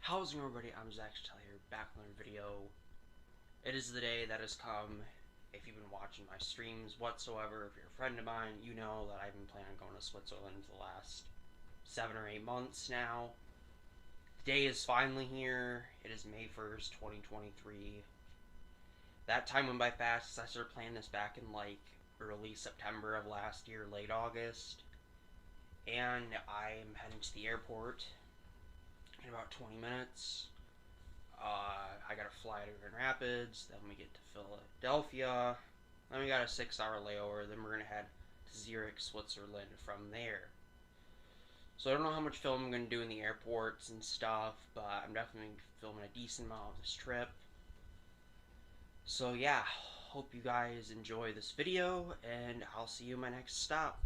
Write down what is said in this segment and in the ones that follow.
How's it going, everybody? I'm Zack Chatel here, back with another video. It is the day that has come. If you've been watching my streams whatsoever, if you're a friend of mine, you know that I've been planning on going to Switzerland for the last 7 or 8 months now. The day is finally here. It is May 1st, 2023. That time went by fast. I started planning this back in like early September of last year, late August. And I'm heading to the airport in about 20 minutes. I gotta fly to Grand Rapids, then we get to Philadelphia, then we got a 6-hour layover, then we're gonna head to Zurich, Switzerland from there. So I don't know how much film I'm gonna do in the airports and stuff, but I'm definitely filming a decent amount of this trip. So yeah, hope you guys enjoy this video, and I'll see you in my next stop.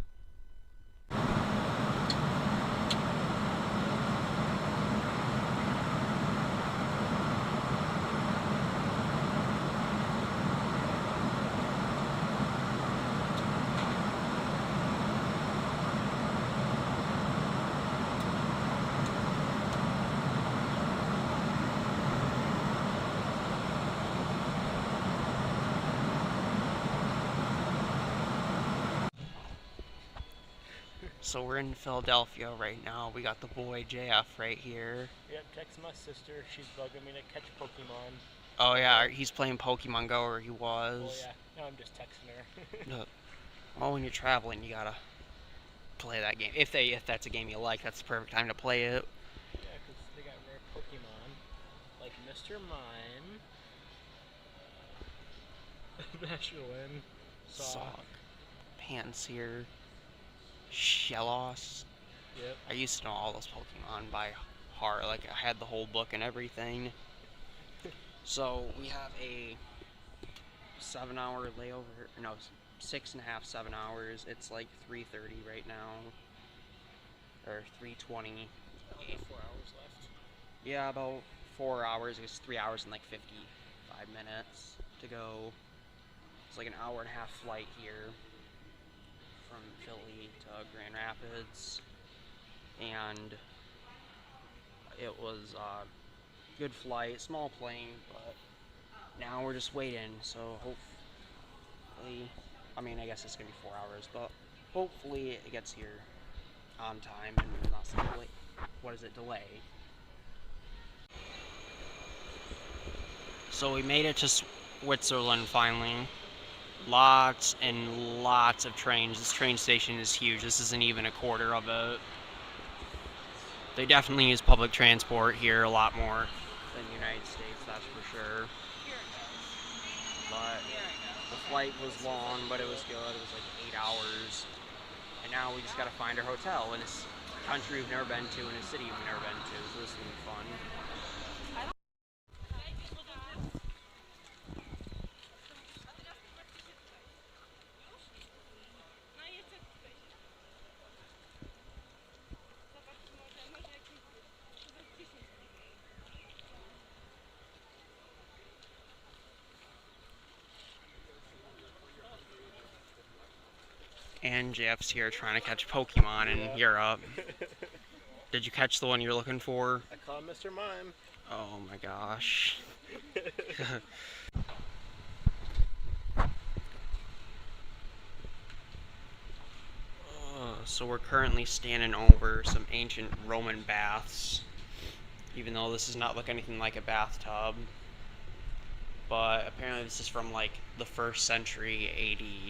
So we're in Philadelphia right now. We got the boy JF right here. Yep, text my sister. She's bugging me to catch Pokemon. Oh yeah, he's playing Pokemon Go, or he was. Oh yeah, now I'm just texting her. Look, well, when you're traveling, you gotta play that game. If that's a game you like, that's the perfect time to play it. Yeah, because they got rare Pokemon, like Mr. Mime, Meshulin, Sock, Pansear, Shellos. Yep. I used to know all those Pokemon by heart. Like, I had the whole book and everything. So, we have a 7-hour layover. No, 6.5, 7 hours. It's like 3:30 right now. Or 3:20. 4 hours left. Yeah, about 4 hours. It's 3 hours and like 55 minutes to go. It's like an hour and a half flight here from Philly to Grand Rapids, and it was a good flight, small plane, but now we're just waiting, so hopefully, I mean, I guess it's gonna be 4 hours, but hopefully it gets here on time and not some delay. So we made it to Switzerland finally. Lots and lots of trains. This train station is huge. This isn't even a quarter of it. They definitely use public transport here a lot more than the United States, that's for sure. But the flight was long, but it was good. It was like 8 hours. And now we just gotta find our hotel in a country we've never been to, in a city we've never been to, so this is gonna be fun. And Jeff's here trying to catch Pokemon in Europe. Did you catch the one you're looking for? I call him Mr. Mime. Oh my gosh. So we're currently standing over some ancient Roman baths, even though this does not look anything like a bathtub. But apparently this is from like the 1st century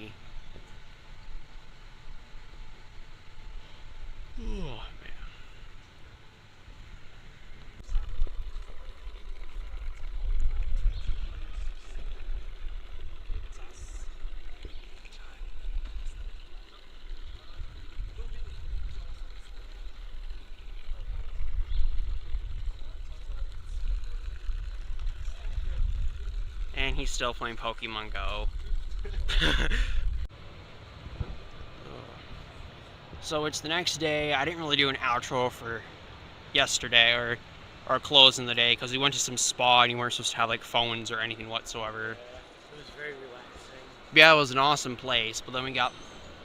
AD. Oh, man. And he's still playing Pokemon Go. So it's the next day. I didn't really do an outro for yesterday or closing the day because we went to some spa and you weren't supposed to have like phones or anything whatsoever. It was very relaxing. Yeah, it was an awesome place, but then we got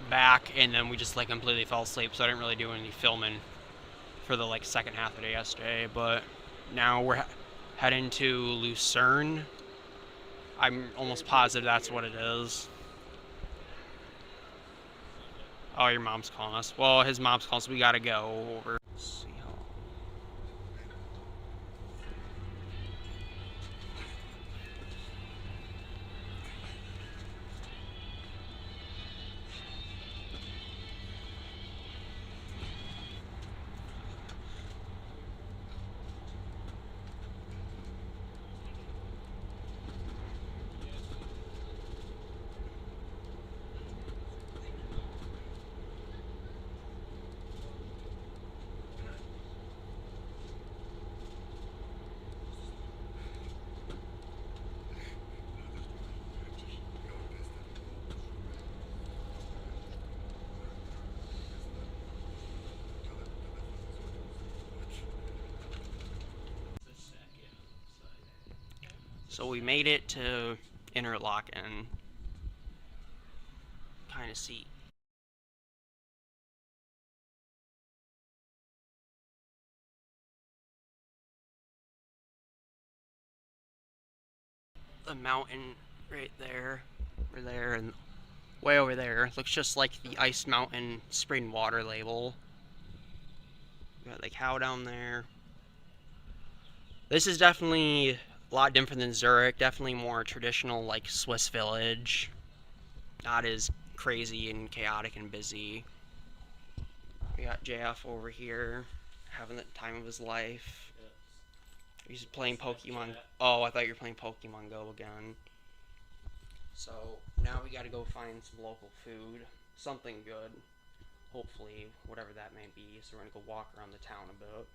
back and then we just like completely fell asleep, so I didn't really do any filming for the like second half of the day yesterday. But Now we're heading to Lucerne. I'm almost positive that's what it is. Oh, your mom's calling us. Well, his mom's calling us. We gotta go over. Let's see how. So we made it to Interlaken. Kind of see. The mountain right there. Over there and way over there. Looks just like the Ice Mountain spring water label. We got the cow down there. This is definitely a lot different than Zurich. Definitely more traditional, like Swiss village. Not as crazy and chaotic and busy. We got JF over here having the time of his life. He's playing Pokemon. Oh, I thought you were playing Pokemon Go again. So now we gotta go find some local food. Something good. Hopefully, whatever that may be. So we're gonna go walk around the town a bit.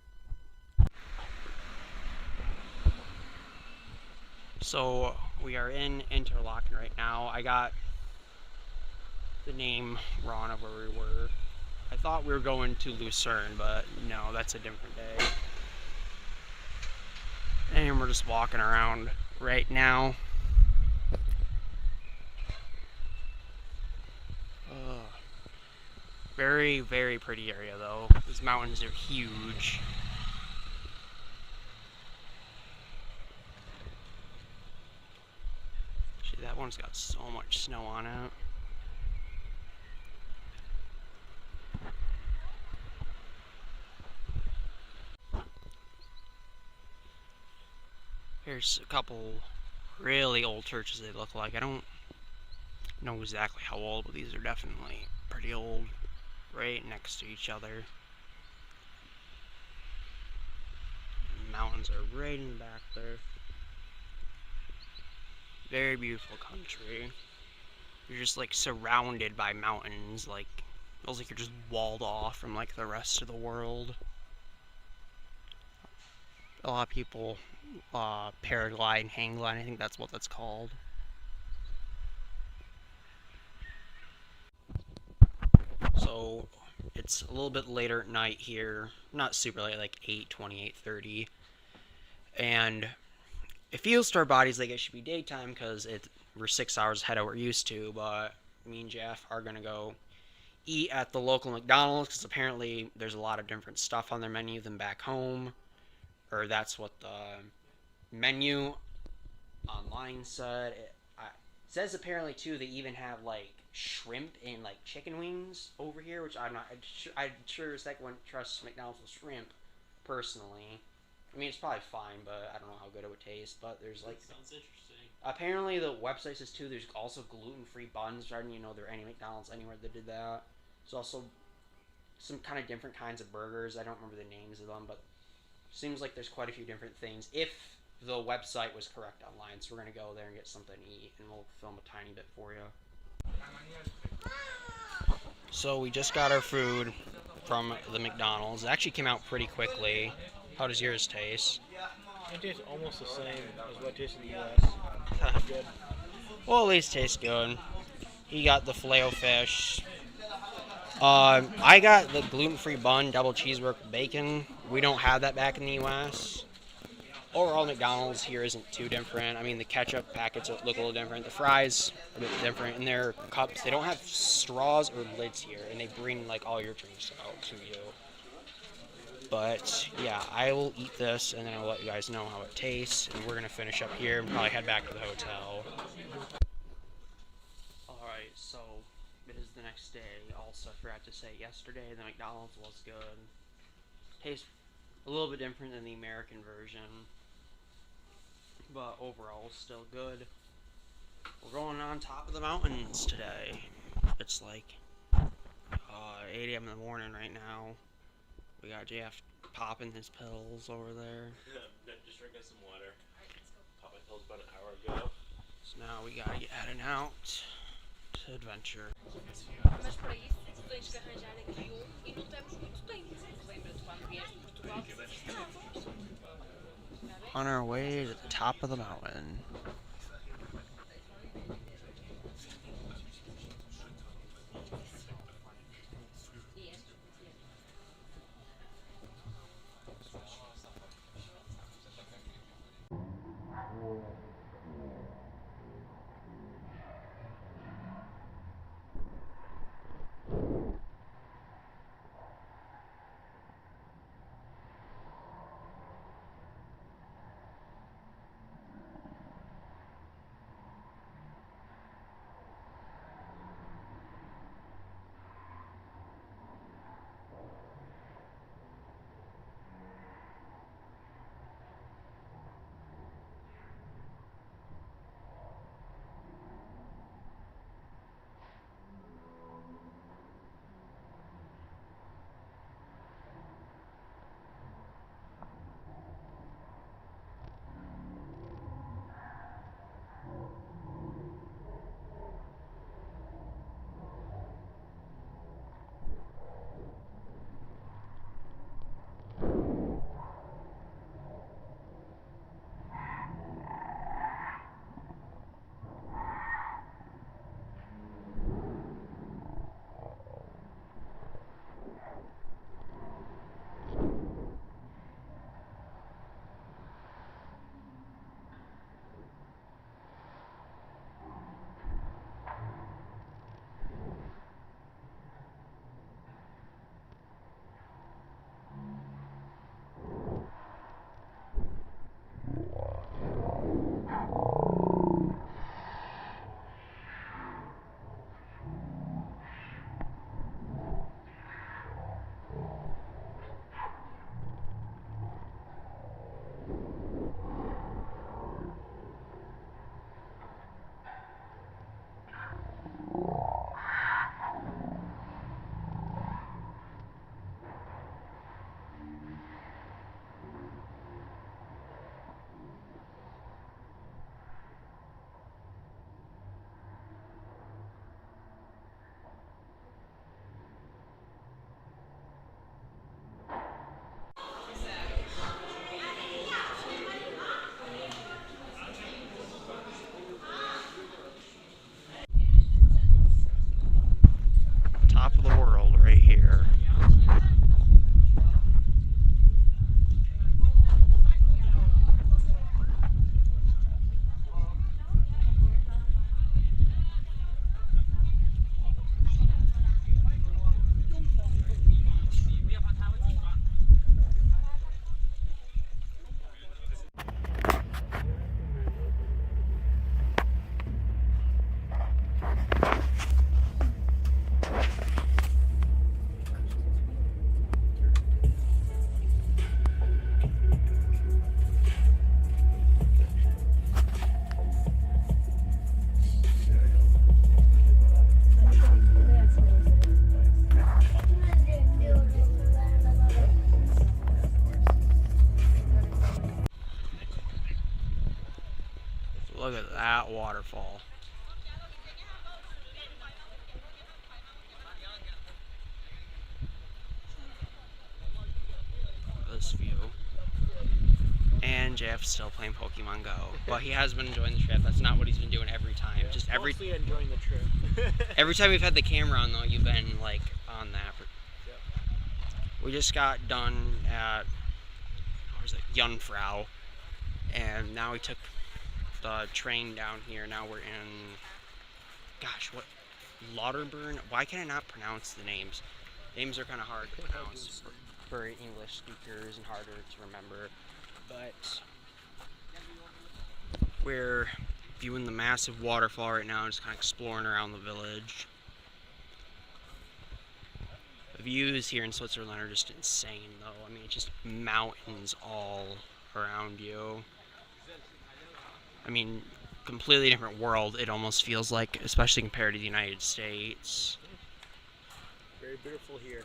So we are in Interlaken right now. I got the name wrong of where we were. I thought we were going to Lucerne, but no, that's a different day. And we're just walking around right now. Very, very pretty area though. These mountains are huge. See, that one's got so much snow on it. Here's a couple really old churches they look like. I don't know exactly how old, but these are definitely pretty old. Right next to each other. The mountains are right in the back there. Very beautiful country. You're just like surrounded by mountains, like it feels like you're just walled off from like the rest of the world. A lot of people paraglide and hang glide, I think that's what that's called. So it's a little bit later at night here, not super late, like 8:20, 8:30, and it feels to our bodies like it should be daytime because we're 6 hours ahead of what we're used to. But me and Jeff are gonna go eat at the local McDonald's because apparently there's a lot of different stuff on their menu than back home, or that's what the menu online said. It says apparently too they even have like shrimp and like chicken wings over here, which I'm not. I'm sure Zach wouldn't trust McDonald's with shrimp, personally. I mean, it's probably fine, but I don't know how good it would taste. But there's like, That sounds interesting. apparently the website says too. There's also gluten-free buns. I didn't even know there were any McDonald's anywhere that did that. There's also some kind of different kinds of burgers. I don't remember the names of them, but seems like there's quite a few different things. If the website was correct online, so we're gonna go there and get something to eat, and we'll film a tiny bit for you. So we just got our food from the McDonald's. It actually came out pretty quickly. How does yours taste? It tastes almost the same as what it tastes in the U.S. Good. Well, at least tastes good. He got the filet-o-fish. I got the gluten-free bun, double cheeseburger with bacon. We don't have that back in the U.S. Overall, McDonald's here isn't too different. I mean, the ketchup packets look a little different. The fries are a bit different. In their cups, they don't have straws or lids here, and they bring like all your drinks out to you. But yeah, I will eat this and then I'll let you guys know how it tastes. And we're gonna finish up here and probably head back to the hotel. Alright, so it is the next day. Also, I forgot to say yesterday the McDonald's was good. Tastes a little bit different than the American version, but overall still good. We're going on top of the mountains today. It's like 8 a.m. in the morning right now. We got Jeff popping his pills over there. Just drinking some water. Popped my pills about an hour ago. So now we gotta get heading out to adventure. Mas para isso tu tens que arranjar aqui e não temos muito tempo. Lembra-te quando vieste de Portugal que precisávamos. On our way to the top of the mountain. Top of the world right here. Look at that waterfall. This view. And Jeff's still playing Pokemon Go. But he has been enjoying the trip. That's not what he's been doing every time. Yeah, Just every mostly enjoying the trip. every time we've had the camera on though, you've been like on that. Yep. We just got done at where's it? Jungfrau. And now we took the train down here. Now we're in gosh, what Lauterburn? Why can I not pronounce the names? Names are kind of hard to pronounce. for English speakers and harder to remember. But we're viewing the massive waterfall right now, just kind of exploring around the village. The views here in Switzerland are just insane, though. I mean, it's just mountains all around you. I mean, completely different world, it almost feels like, especially compared to the United States. Very beautiful here.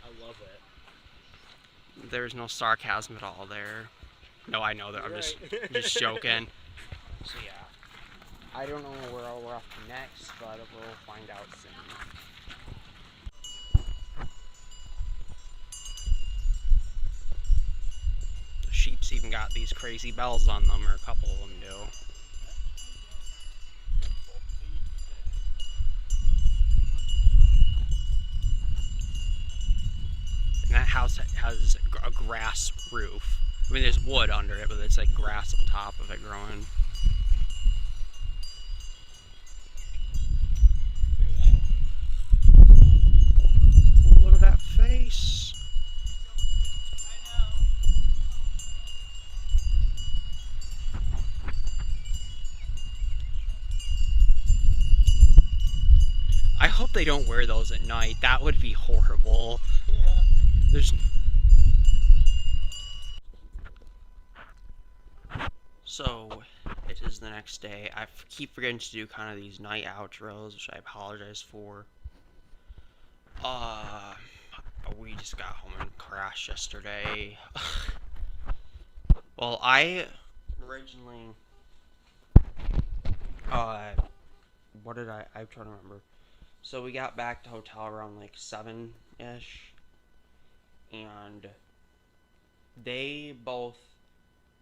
I love it. There's no sarcasm at all there. No, I know that. I'm just joking. So yeah, I don't know where we're off to next, but we'll find out soon. The sheep's even got these crazy bells on them, or a couple of them do. And that house has a grass roof. I mean, there's wood under it, but it's like grass on top of it growing. Look at that face. I hope they don't wear those at night. That would be horrible. There's... So, it is the next day. I keep forgetting to do kind of these night outros, which I apologize for. We just got home and crashed yesterday. Well, I originally... what did I'm trying to remember. So we got back to hotel around like 7-ish. And they both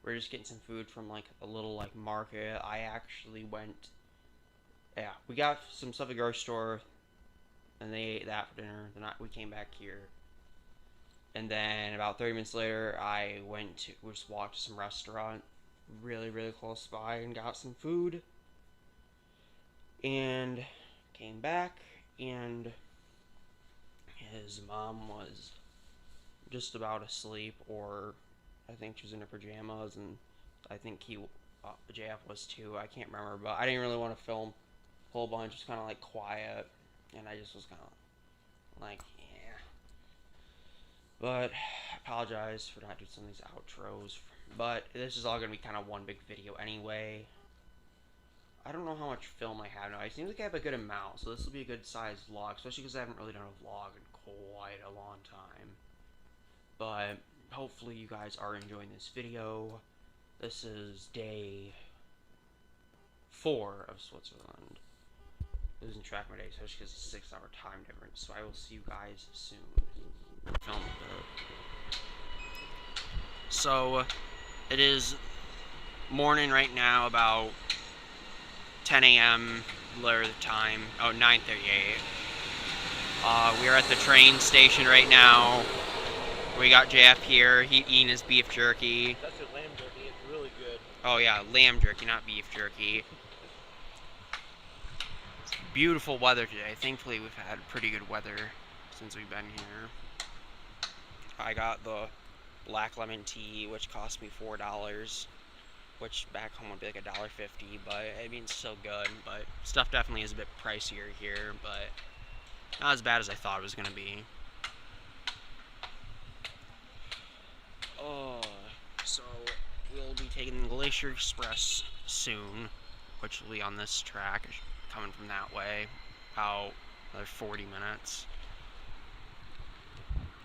were just getting some food from like a little like market. I actually went, yeah, we got some stuff at the grocery store, and they ate that for dinner. Then we came back here, and then about 30 minutes later, we just walked to some restaurant really close by and got some food, and came back, and his mom was just about asleep, or I think she was in her pajamas, and I think JF was too. I can't remember, but I didn't really want to film a whole bunch. Just kind of like quiet, and I just was kind of like, yeah. But I apologize for not doing some of these outros. But this is all gonna be kind of one big video anyway. I don't know how much film I have now. It seems like I have a good amount, so this will be a good sized vlog, especially because I haven't really done a vlog in quite a long time. But hopefully you guys are enjoying this video. This is day 4 of Switzerland. Losing track of my day, especially because it's a 6-hour time difference. So I will see you guys soon. Film it. So it is morning right now, about 10 a.m. Lower the time. Oh, 9:38. We are at the train station right now. We got JF here. He eating his beef jerky. That's your lamb jerky. It's really good. Oh yeah, lamb jerky, not beef jerky. It's beautiful weather today. Thankfully, we've had pretty good weather since we've been here. I got the black lemon tea, which cost me $4, which back home would be like $1.50. But I mean, it's still good. But stuff definitely is a bit pricier here, but not as bad as I thought it was gonna be. So we'll be taking the Glacier Express soon, which will be on this track, coming from that way, about another 40 minutes.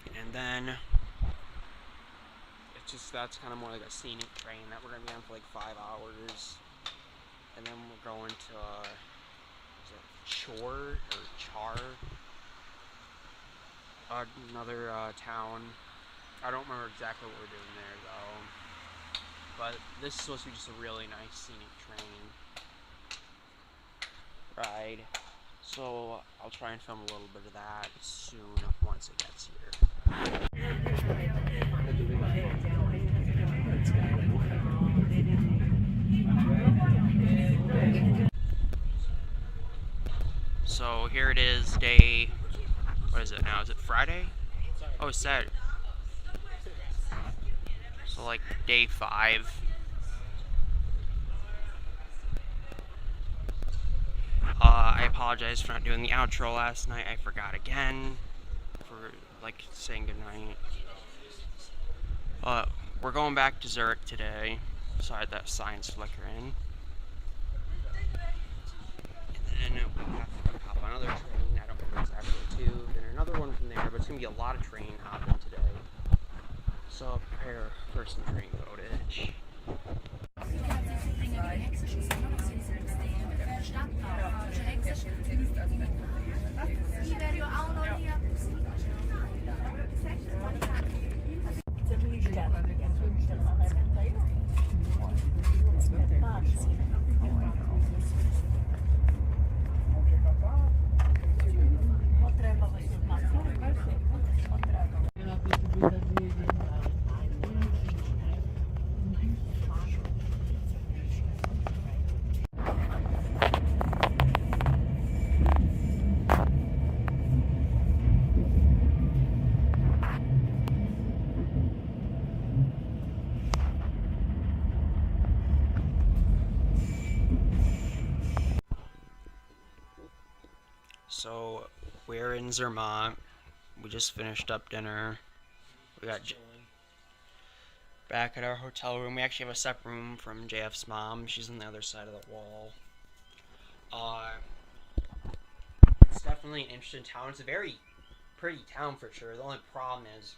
And then that's kind of more like a scenic train that we're gonna be on for like 5 hours. And then we're going to is it Char? Another town. I don't remember exactly what we're doing there though. But this is supposed to be just a really nice scenic train ride. So I'll try and film a little bit of that soon once it gets here. So here it is, day, what is it now? Is it Friday? Oh, it's Saturday. like day 5. I apologize for not doing the outro last night. I forgot again for like saying goodnight. We're going back to Zurich today. Sorry, that sign's flickering. And then we have to hop on another train. I don't remember exactly to. Then another one from there, but it's gonna be a lot of train hopping today. So I'll prepare for some train footage. So we're in Zermatt. We just finished up dinner. We got back at our hotel room. We actually have a separate room from JF's mom. She's on the other side of the wall. It's definitely an interesting town. It's a very pretty town for sure. The only problem is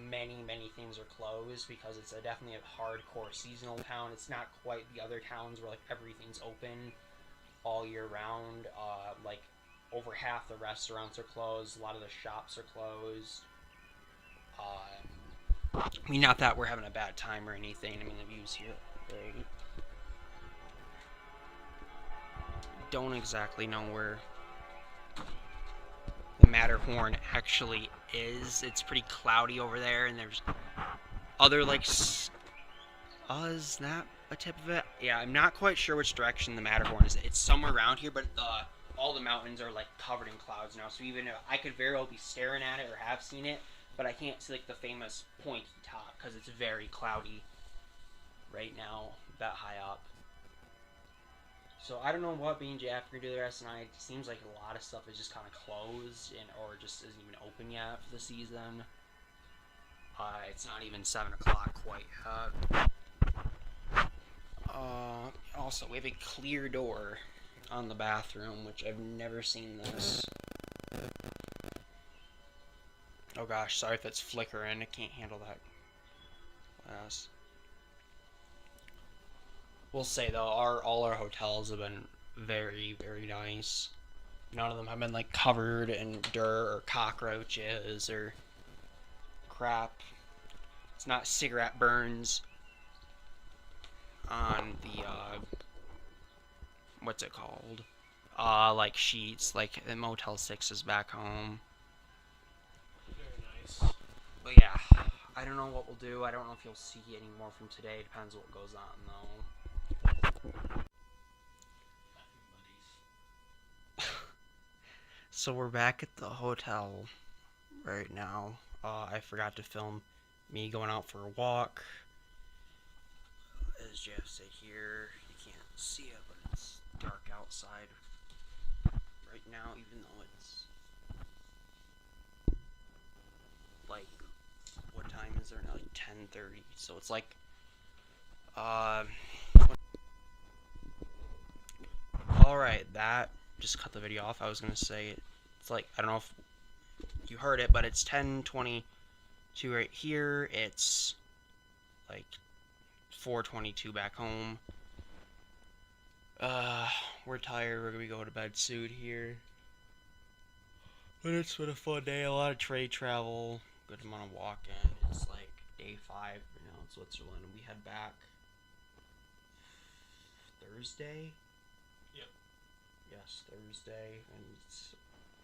many things are closed because it's definitely a hardcore seasonal town. It's not quite the other towns where like everything's open all year round. Like over half the restaurants are closed. A lot of the shops are closed. I mean, not that we're having a bad time or anything. I mean, the views here are great. Don't exactly know where the Matterhorn actually is. It's pretty cloudy over there, and there's other like is that a tip of it? Yeah, I'm not quite sure which direction the Matterhorn is. It's somewhere around here, but all the mountains are like covered in clouds now. So even if I could very well be staring at it or have seen it, but I can't see like the famous pointy top because it's very cloudy right now, that high up. So I don't know what B and J are gonna do the rest of the night. It seems like a lot of stuff is just kind of closed or just isn't even open yet for the season. It's not even 7 o'clock quite yet. Also, we have a clear door on the bathroom, which I've never seen this. Oh gosh, sorry if that's flickering. I can't handle that glass. We'll say though, all our hotels have been very nice. None of them have been like covered in dirt or cockroaches or crap. It's not cigarette burns on the what's it called? Like sheets, like the Motel 6s back home. Very nice. But yeah, I don't know what we'll do. I don't know if you'll see any more from today. Depends what goes on though. So we're back at the hotel right now. I forgot to film me going out for a walk. As Jeff said here, you can't see it, but it's dark outside right now, even though it's like, what time is there now? Like 10:30. So it's like, alright, that just cut the video off. I was gonna say it's like, I don't know if you heard it, but it's 10:22 right here. It's like 4:22 back home. We're tired. We're gonna go to bed soon here. But it's been a fun day. A lot of trade travel. Good amount of walking. It's like day 5 right now in Switzerland. We head back Thursday. Yep. Yes, Thursday, and it's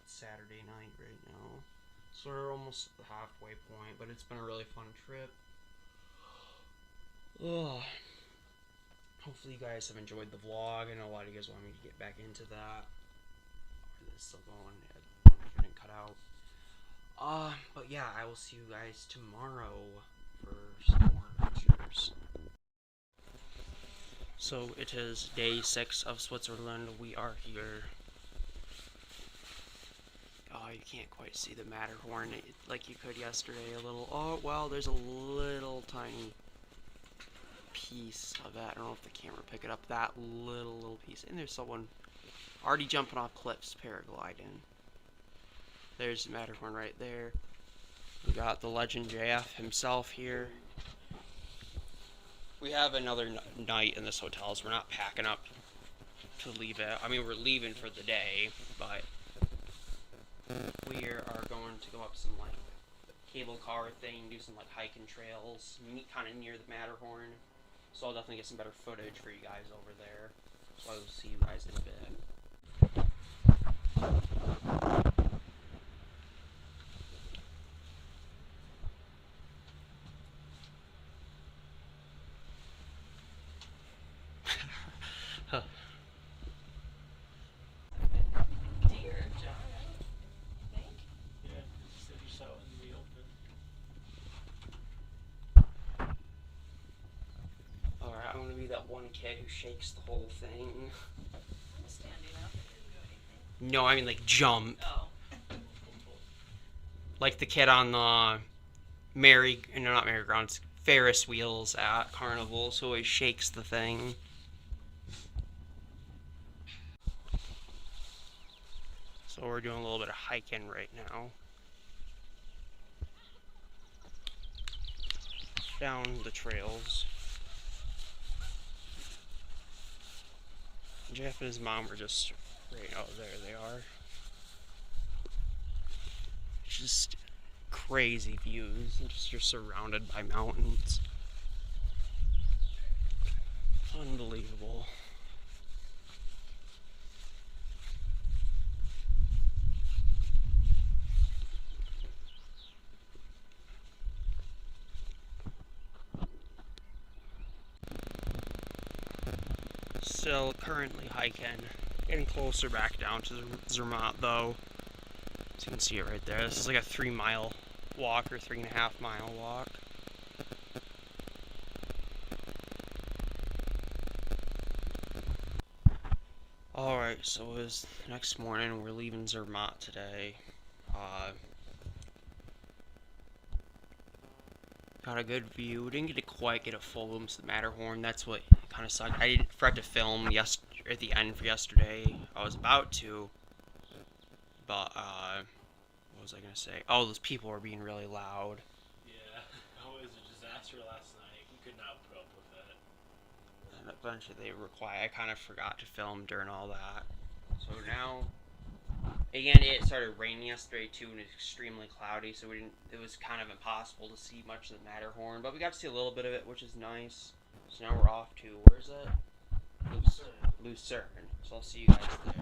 Saturday night right now. So we're almost at the halfway point, but it's been a really fun trip. Ugh. Hopefully you guys have enjoyed the vlog. I know a lot of you guys want me to get back into that. Or this still going. I don't know if it didn't cut out. But yeah, I will see you guys tomorrow for some more pictures. So it is day 6 of Switzerland. We are here. Oh, you can't quite see the Matterhorn like you could yesterday. A little. Oh, well, there's a little tiny piece of that. I don't know if the camera pick it up. That little piece. And there's someone already jumping off cliffs, paragliding. There's the Matterhorn right there. We got the legend JF himself here. We have another night in this hotel, so we're not packing up to leave it. I mean, we're leaving for the day, but we are going to go up some like cable car thing, do some like hiking trails, meet kind of near the Matterhorn. So I'll definitely get some better footage for you guys over there. So I will see you guys in a bit. Dear John, I think. Yeah, said you saw it in the open. Alright, I'm gonna be that one kid who shakes the whole thing. I'm standing up. I didn't do anything. No, I mean like jump. Oh. Like the kid on the not merry-go-rounds, Ferris wheels at Carnival, so he shakes the thing. So we're doing a little bit of hiking right now. Down the trails. Jeff and his mom are just right out there. They are. Just crazy views. Just you're surrounded by mountains. Unbelievable. Still currently hiking. Getting closer back down to Zermatt though. So you can see it right there. This is like a 3-mile walk or 3.5-mile walk. Alright, so it was next morning. We're leaving Zermatt today. Got a good view. Didn't get to quite get a full glimpse of the Matterhorn. That's what kind of sucked. I didn't forgot to film at the end for yesterday. I was about to, but what was I gonna say? Oh, those people were being really loud. Yeah, it was a disaster last night. We could not put up with it. And eventually they were quiet. I kind of forgot to film during all that. So now, again, it started raining yesterday too, and it's extremely cloudy. So it was kind of impossible to see much of the Matterhorn, but we got to see a little bit of it, which is nice. So now we're off to, where's it? Lucerne. So I'll see you guys there.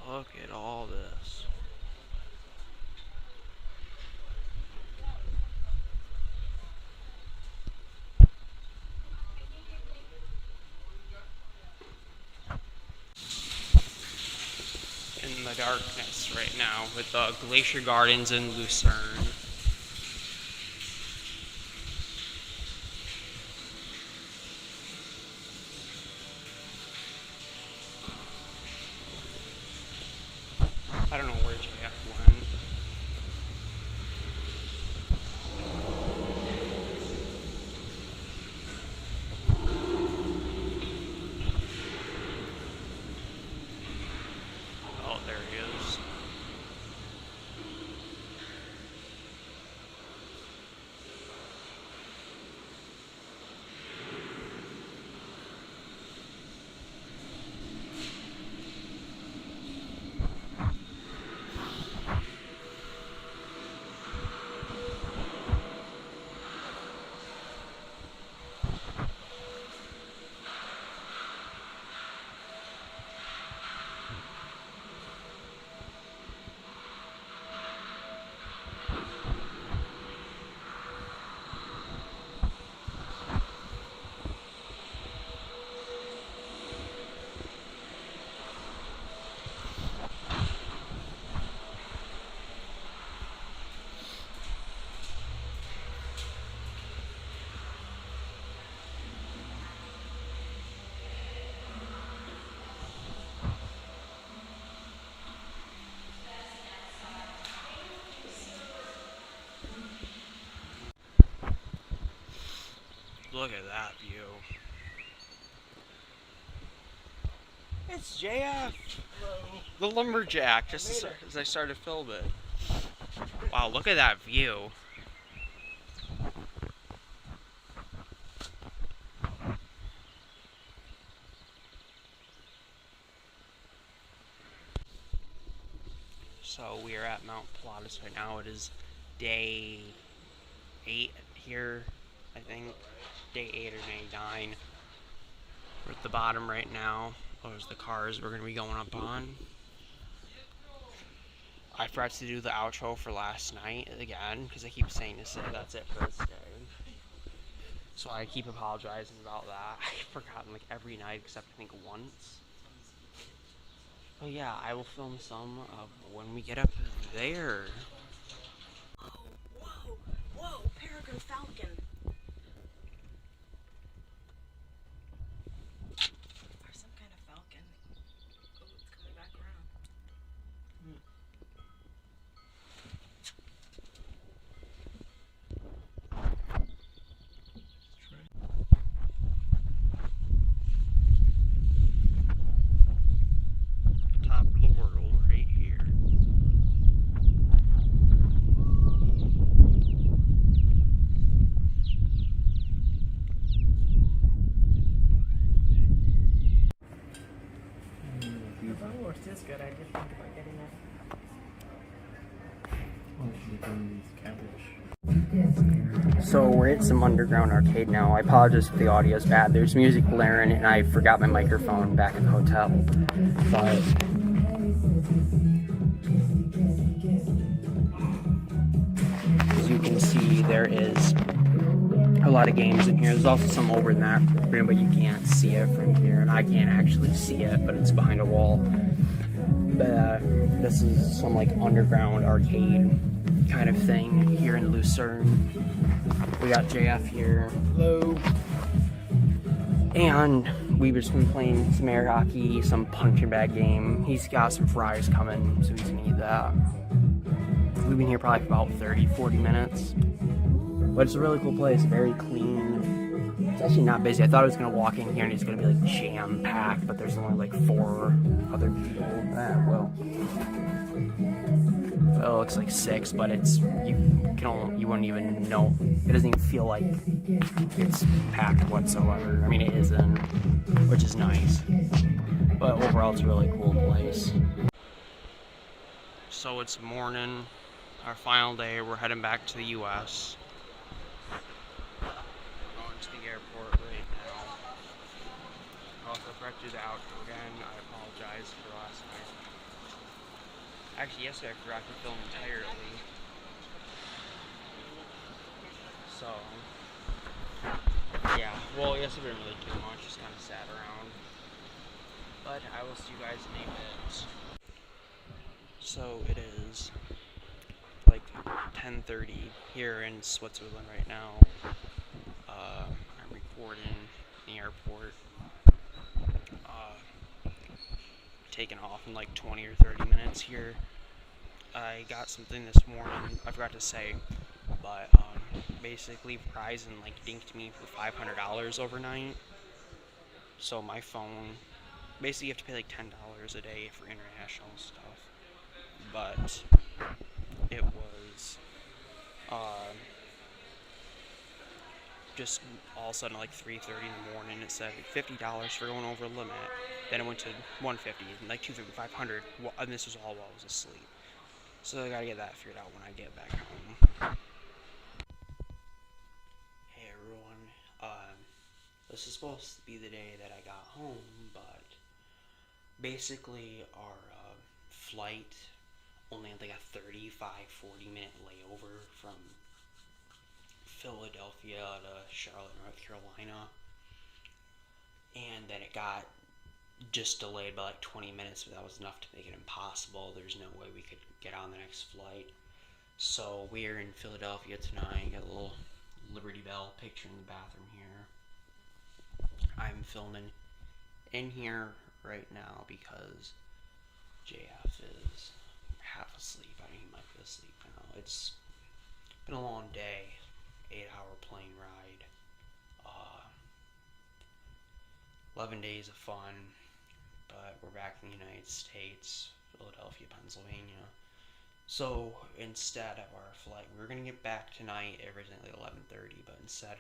Look at all this. In the darkness right now with the glacier gardens in Lucerne. I don't know where JF went. Oh, there he is. Look at that view. It's JF, the lumberjack, just as I started to film it. Wow, look at that view. So we are at Mount Pilatus right now. It is day 8 here, I think. Day 8 or day 9. We're at the bottom right now. Those are the cars we're going to be going up on. I forgot to do the outro for last night again, because I keep saying to say that's it for this day. So I keep apologizing about that. I've forgotten like every night except I think once. Oh yeah, I will film some of when we get up there. Whoa, peregrine falcon. Or some kind of falcon. Oh, it's coming back around. Top of the world right here. If I watched this good, I did think about getting it. So we're at some underground arcade now. I apologize if the audio is bad. There's music blaring and I forgot my microphone back in the hotel. But as you can see, there is a lot of games in here. There's also some over in that room, but you can't see it from here. And I can't actually see it, but it's behind a wall. But this is some like underground arcade kind of thing here in Lucerne. We got JF here. Hello. And we've just been playing some air hockey, some punching bag game. He's got some fries coming, so he's gonna eat that. We've been here probably for about 30-40 minutes. But it's a really cool place, very clean. It's actually not busy. I thought I was gonna walk in here and it's gonna be like jam-packed, but there's only like 4 other people. It looks like 6, but it's you wouldn't even know. It doesn't even feel like it's packed whatsoever. I mean, it isn't, which is nice. But overall, it's a really cool place. So it's morning, our final day. We're heading back to the U.S. Going to the airport right now. Also, forgot to do the outro again. I apologize for last night. Actually, yesterday I forgot to film entirely. So, yeah. Well, yesterday didn't really do much. Just kind of sat around. But I will see you guys in 8 minutes. So it is like 10:30 here in Switzerland right now. I'm recording in the airport. Taking off in like 20 or 30 minutes here. I got something this morning, I forgot to say, but basically Verizon like dinked me for $500 overnight. So my phone, basically you have to pay like $10 a day for international stuff. But it was just all of a sudden like 3:30 in the morning it said $50 for going over the limit. Then it went to $150, like $250, $500, and this was all while I was asleep. So I gotta get that figured out when I get back home. Hey everyone, this is supposed to be the day that I got home, but basically our flight only had like a 35-40 minute layover from Philadelphia to Charlotte, North Carolina, and then it got just delayed by like 20 minutes, but that was enough to make it impossible. There's no way we could get on the next flight. So we're in Philadelphia tonight. Got a little Liberty Bell picture in the bathroom here. I'm filming in here right now because JF is half asleep. I think he might be asleep now. It's been a long day. 8-hour plane ride. 11 days of fun, but we're back in the United States, Philadelphia, Pennsylvania. So instead of our flight, we were gonna get back tonight originally at 11:30, but instead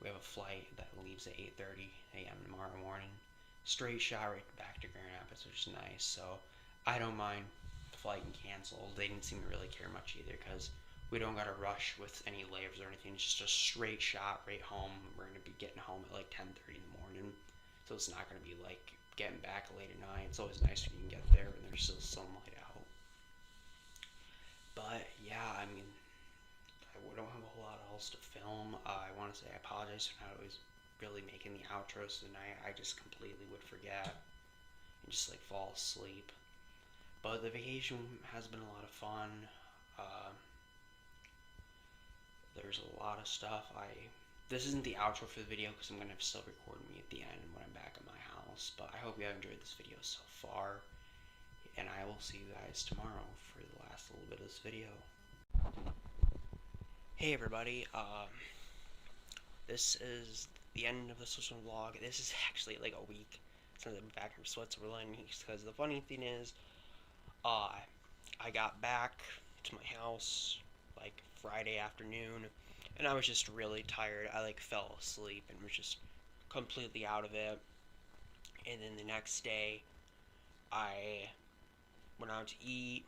we have a flight that leaves at 8:30 a.m. tomorrow morning. Straight shot right back to Grand Rapids, which is nice. So I don't mind the flight getting canceled. They didn't seem to really care much either because we don't gotta rush with any layers or anything. It's just a straight shot right home. We're gonna be getting home at like 10:30 in the morning, so it's not gonna be like getting back late at night. It's always nice when you can get there and there's still sunlight out. But yeah, I mean, I don't have a whole lot else to film. I want to say I apologize for not always really making the outros tonight. I just completely would forget and just like fall asleep. But the vacation has been a lot of fun. There's a lot of stuff. This isn't the outro for the video because I'm gonna still record me at the end when I'm back at my house. But I hope you have enjoyed this video so far, and I will see you guys tomorrow for the last little bit of this video. Hey everybody, this is the end of the social vlog. This is actually like a week since I'm back from Switzerland, because the funny thing is, I got back to my house like Friday afternoon, and I was just really tired. I like fell asleep and was just completely out of it. And then the next day, I went out to eat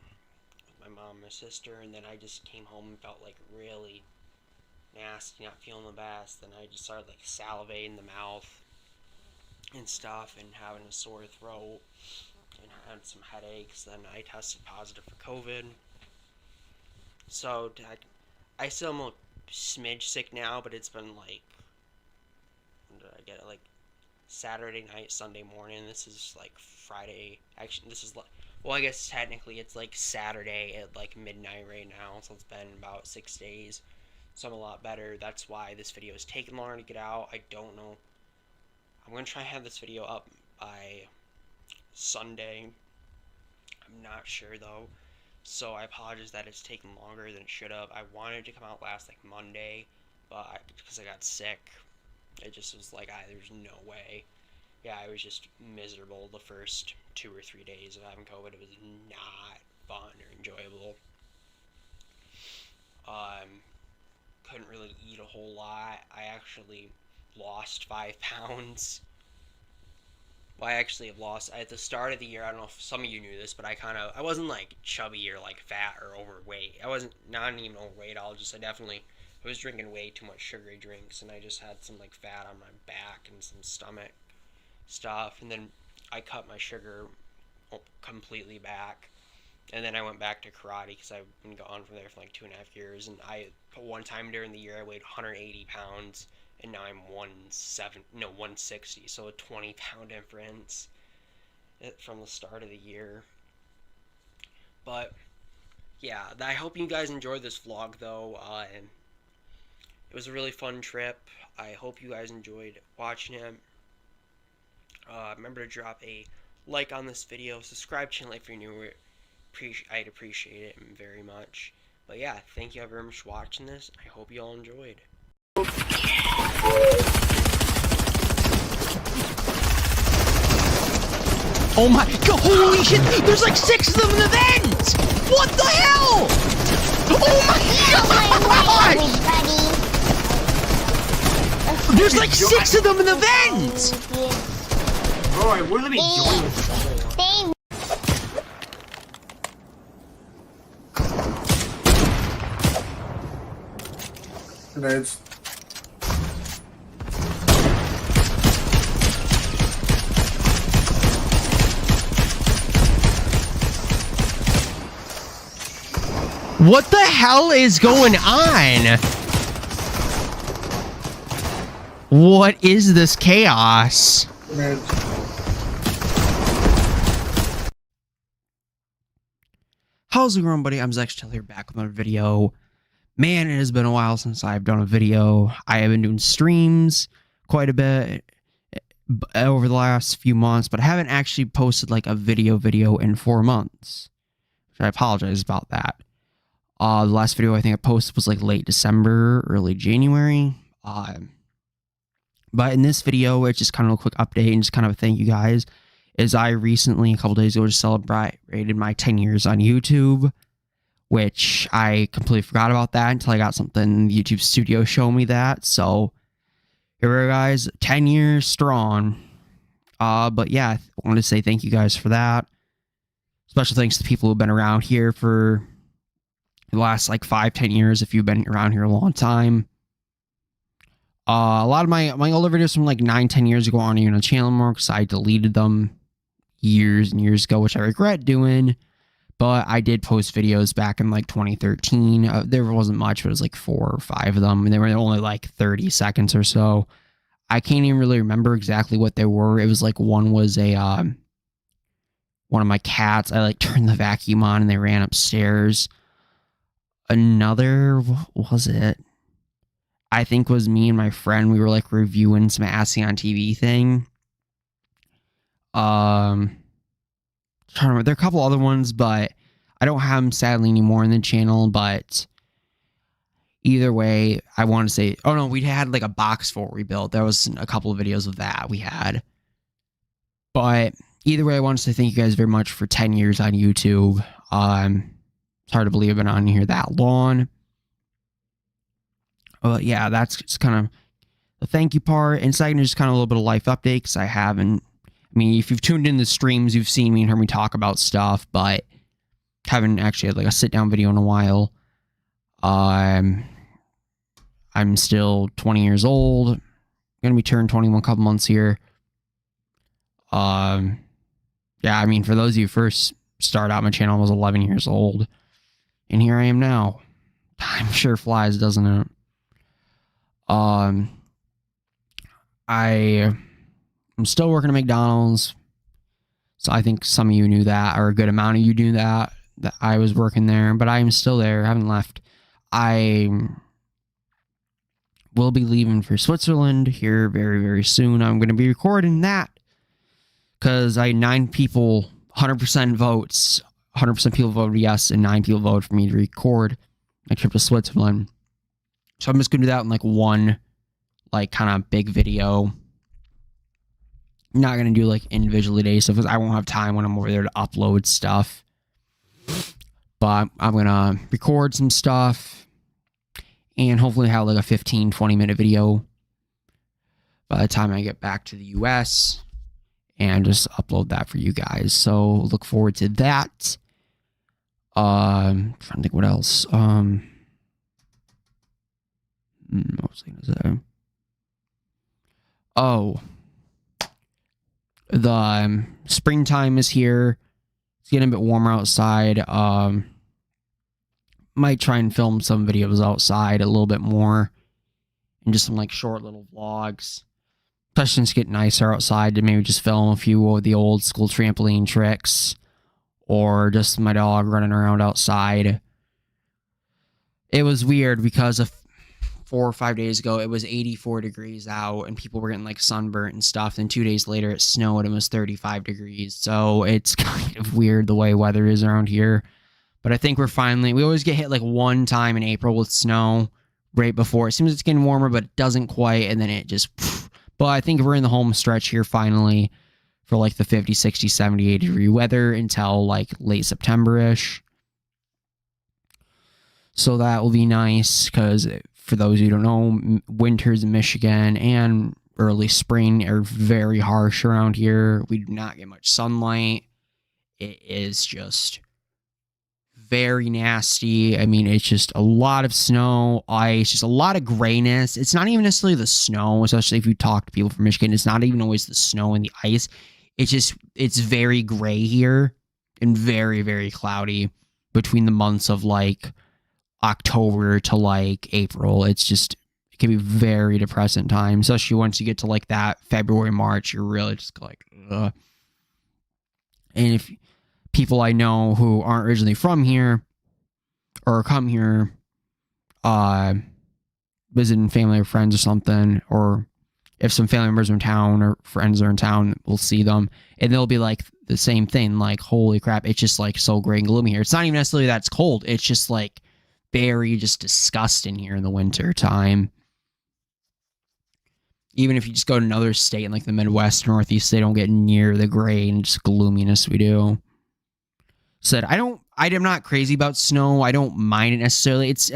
with my mom and my sister, and then I just came home and felt like really nasty, not feeling the best. Then I just started like salivating the mouth and stuff, and having a sore throat, and had some headaches. Then I tested positive for COVID. So I still am a smidge sick now, but it's been like, when did I get it? Like Saturday night, Sunday morning. This is like Friday. Actually, this is like, well, I guess technically it's like Saturday at like midnight right now. So it's been about 6 days. So I'm a lot better. That's why this video is taking longer to get out. I don't know. I'm gonna try and have this video up by Sunday. I'm not sure though. So I apologize that it's taken longer than it should have. I wanted to come out last like Monday, but because I got sick, it just was like, there's no way. Yeah, I was just miserable the first 2 or 3 days of having COVID. It was not fun or enjoyable. Couldn't really eat a whole lot. I actually lost 5 pounds. Well, I actually have lost, at the start of the year, I don't know if some of you knew this, but I wasn't like chubby or like fat or overweight. I wasn't, not even overweight, I was drinking way too much sugary drinks, and I just had some like fat on my back and some stomach stuff, and then I cut my sugar completely back, and then I went back to karate because I've been gone from there for like 2.5 years, and one time during the year I weighed 180 pounds, and now I'm 160, so a 20-pound difference from the start of the year. But yeah, I hope you guys enjoyed this vlog though. It was a really fun trip. I hope you guys enjoyed watching it. Remember to drop a like on this video, subscribe channel if you're new. I'd appreciate it very much. But yeah, thank you very much for watching this. I hope you all enjoyed. Oh my god, holy shit, there's like 6 of them in the vent! What the hell? Oh my god! There's like 6 of them in the vent! Bro, I really enjoying this. Nerds. What the hell is going on? What is this chaos? Nerds. How's it going, buddy? I'm Zack Chatel here, back with another video. Man, it has been a while since I've done a video. I have been doing streams quite a bit over the last few months, but I haven't actually posted like a video in 4 months. I apologize about that. The last video I think I posted was like late December, early January. But in this video, it's just kind of a quick update and just kind of a thank you guys. Is I recently, a couple days ago, just celebrated my 10 years on YouTube, which I completely forgot about that until I got something in the YouTube studio showing me that. So here we go, guys, 10 years strong. But yeah, I wanted to say thank you guys for that. Special thanks to people who've been around here for the last like 5-10 years. If you've been around here a long time. A lot of my older videos from like 9-10 years ago aren't even on the channel anymore because I deleted them years and years ago, which I regret doing. But I did post videos back in like 2013. There wasn't much, but it was like 4 or 5 of them, and they were only like 30 seconds or so. I can't even really remember exactly what they were. It was like one was a one of my cats. I like turned the vacuum on and they ran upstairs. Another, what was it? I think was me and my friend. We were like reviewing some Assy on TV thing. Trying to remember. There are a couple other ones, but I don't have them sadly anymore in the channel. But either way, I want to say, oh no, we had like a box fort we built. There was a couple of videos of that we had. But either way, I want to say thank you guys very much for 10 years on YouTube. It's hard to believe I've been on here that long. But yeah, that's just kind of the thank you part. And second is just kind of a little bit of life update because I haven't. I mean, if you've tuned in the streams, you've seen me and heard me talk about stuff, but haven't actually had like a sit down video in a while. I'm still 20 years old. Gonna be turned 21 a couple months here. Yeah, I mean, for those of you who first started out my channel, I was 11 years old, and here I am now. Time sure flies, doesn't it? I'm still working at McDonald's, so I think some of you knew that, or a good amount of you knew that I was working there, but I am still there. I haven't left. I will be leaving for Switzerland here very, very soon. I'm going to be recording that because I had 9 people, 100% votes, 100% people voted yes, and 9 people voted for me to record my trip to Switzerland. So I'm just going to do that in like one, like kind of big video. Not going to do like individually day stuff because I won't have time when I'm over there to upload stuff. But I'm going to record some stuff and hopefully have like a 15-20 minute video by the time I get back to the US and just upload that for you guys. So look forward to that. Trying to think what else. What was I going to say? Oh, the springtime is here. It's getting a bit warmer outside. Might try and film some videos outside a little bit more, and just some like short little vlogs. Especially since it's getting nicer outside, to maybe just film a few of the old school trampoline tricks, or just my dog running around outside. It was weird because of 4 or 5 days ago, it was 84 degrees out and people were getting like sunburnt and stuff. Then 2 days later, it snowed and it was 35 degrees. So it's kind of weird the way weather is around here. But I think we always get hit like one time in April with snow right before. It seems it's getting warmer, but it doesn't quite. And then it just, but I think we're in the home stretch here finally for like the 50, 60, 70, 80 degree weather until like late September-ish. So that will be nice because for those who don't know, winters in Michigan and early spring are very harsh around here. We do not get much sunlight. It is just very nasty. I mean, it's just a lot of snow, ice, just a lot of grayness. It's not even necessarily the snow, especially if you talk to people from Michigan. It's not even always the snow and the ice. It's very gray here and very, very cloudy between the months of like October to like April. It can be very depressing time, especially once you get to like that February, March. You're really just like, ugh. And if people I know who aren't originally from here or come here, visiting family or friends or something, or if some family members are in town or friends are in town, we'll see them and they'll be like the same thing. Like, holy crap, it's just like so gray and gloomy here. It's not even necessarily that it's cold. It's just like very just disgusting here in the winter time. Even if you just go to another state in like the Midwest, Northeast, they don't get near the gray and just gloominess we do. Said I'm not crazy about snow. I don't mind it necessarily. It's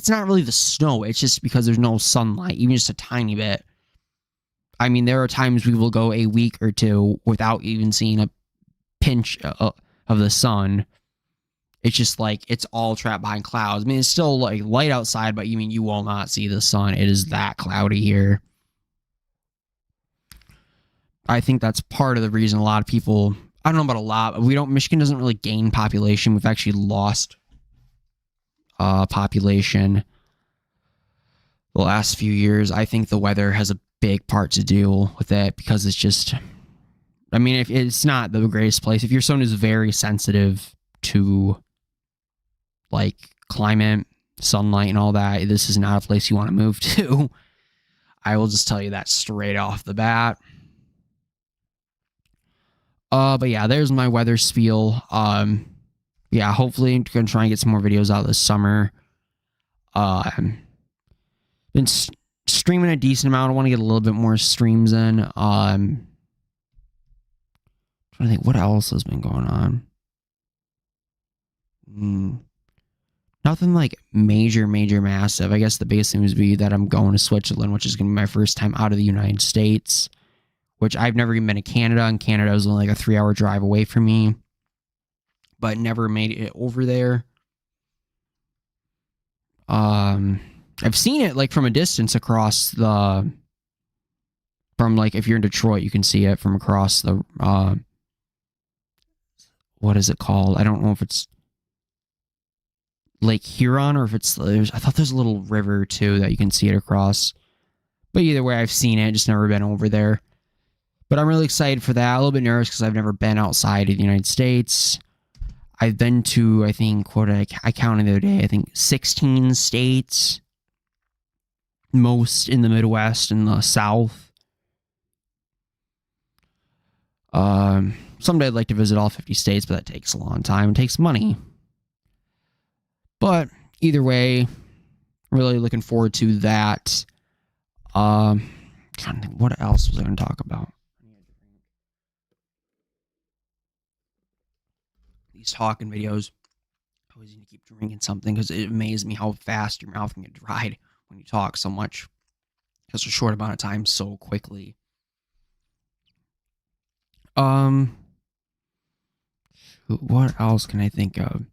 not really the snow. It's just because there's no sunlight, even just a tiny bit. I mean, there are times we will go a week or two without even seeing a pinch of the sun. It's just like it's all trapped behind clouds. I mean, it's still like light outside, but you will not see the sun. It is that cloudy here. I think that's part of the reason a lot of people, I don't know about a lot, but Michigan doesn't really gain population. We've actually lost population the last few years. I think the weather has a big part to do with it because it's just, I mean, if it's not the greatest place. If you're someone who's very sensitive to like climate, sunlight, and all that, this is not a place you want to move to. I will just tell you that straight off the bat. But yeah, there's my weather spiel. Yeah, hopefully I'm gonna try and get some more videos out this summer. Been streaming a decent amount. I want to get a little bit more streams in. Trying to think what else has been going on. Nothing like major, massive. I guess the biggest thing would be that I'm going to Switzerland, which is going to be my first time out of the United States, which I've never even been to Canada, and Canada is only like a 3-hour drive away from me, but never made it over there. I've seen it like from a distance across from like if you're in Detroit, you can see it from across the, what is it called? I don't know if it's Lake Huron or if it's, I thought there's a little river too that you can see it across. But either way, I've seen it, just never been over there. But I'm really excited for that. A little bit nervous because I've never been outside of the United States. I've been to, I think, what I counted the other day, I think 16 states. Most in the Midwest and the South. Someday I'd like to visit all 50 states, but that takes a long time. It takes money. But either way, really looking forward to that. Trying to think, what else was I going to talk about? These talking videos, I always need to keep drinking something because it amazes me how fast your mouth can get dried when you talk so much. Such a short amount of time so quickly. What else can I think of?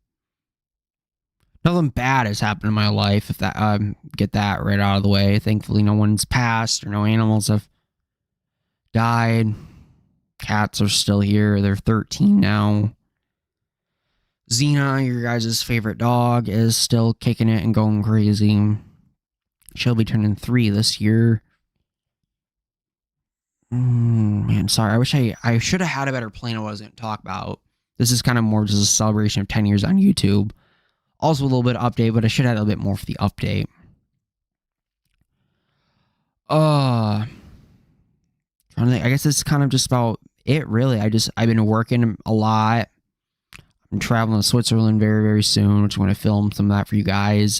Nothing bad has happened in my life, if that get that right out of the way. Thankfully, no one's passed or no animals have died. Cats are still here. They're 13 now. Xena, your guys' favorite dog, is still kicking it and going crazy. She'll be turning 3 this year. Man, sorry. I wish I should have had a better plan of what I was going to talk about. This is kind of more just a celebration of 10 years on YouTube. Also a little bit of update, but I should have had a little bit more for the update. I guess it's kind of just about it, really. I've been working a lot. I'm traveling to Switzerland very, very soon, which I'm going to film some of that for you guys.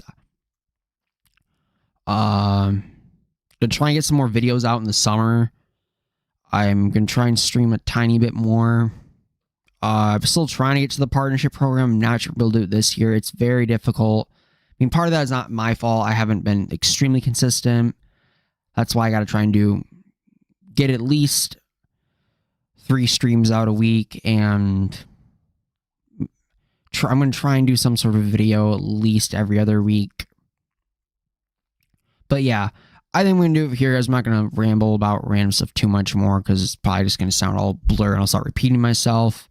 Gonna try and get some more videos out in the summer. I'm gonna try and stream a tiny bit more. I'm still trying to get to the partnership program. I'm not sure we'll do it this year. It's very difficult. I mean, part of that is not my fault. I haven't been extremely consistent. That's why I got to try and get at least 3 streams out a week, and I'm going to try and do some sort of video at least every other week. But yeah, I think I'm going to do it here, guys. I'm not going to ramble about random stuff too much more because it's probably just going to sound all blurry and I'll start repeating myself.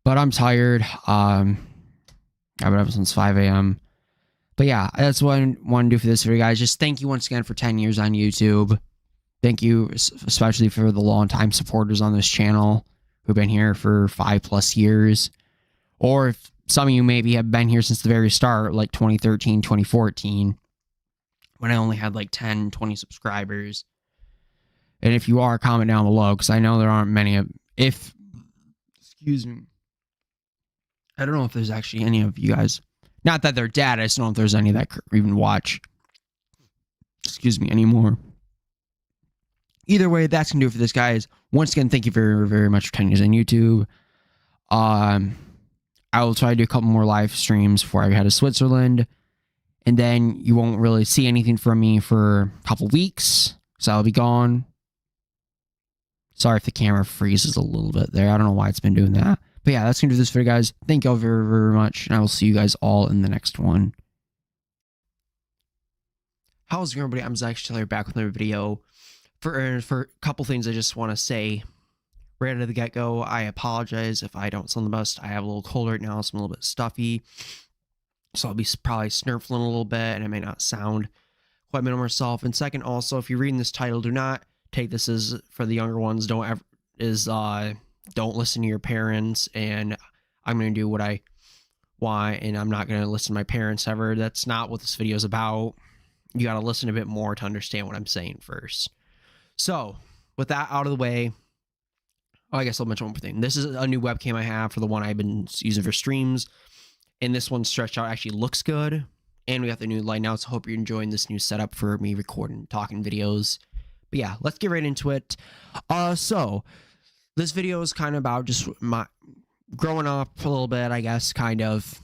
But I'm tired. I've been up since 5 a.m. But yeah, that's what I want to do for this video, guys. Just thank you once again for 10 years on YouTube. Thank you especially for the long-time supporters on this channel who've been here for 5+ years. Or if some of you maybe have been here since the very start, like 2013, 2014. When I only had like 10, 20 subscribers. And if you are, comment down below, because I know there aren't many of, excuse me. I don't know if there's actually any of you guys, not that they're dead, I just don't know if there's any that even watch, excuse me, anymore. either way, that's gonna do it for this, guys. Once again, thank you very, very much for 10 years on YouTube. I will try to do a couple more live streams before I head to Switzerland, and then you won't really see anything from me for a couple weeks, so I'll be gone. Sorry if the camera freezes a little bit there. I don't know why it's been doing that. But yeah, that's going to do this video, guys. Thank you all very, very much, and I will see you guys all in the next one. How's it going, everybody? I'm Zack Chatel, back with another video. For a couple things I just want to say right out of the get-go, I apologize if I don't sound the best. I have a little cold right now, so I'm a little bit stuffy. So I'll be probably snurfling a little bit, and I may not sound quite my normal self. And second, also, if you're reading this title, do not take this as for the younger ones. Don't listen to your parents, and I'm going to do what I want, and I'm not going to listen to my parents ever. That's not what this video is about. You got to listen a bit more to understand what I'm saying first. So, with that out of the way, I guess I'll mention one more thing. This is a new webcam I have for the one I've been using for streams, and this one stretched out actually looks good, and we got the new light now, so I hope you're enjoying this new setup for me recording, talking videos. But yeah, let's get right into it. So this video is kind of about just my growing up a little bit, I guess, kind of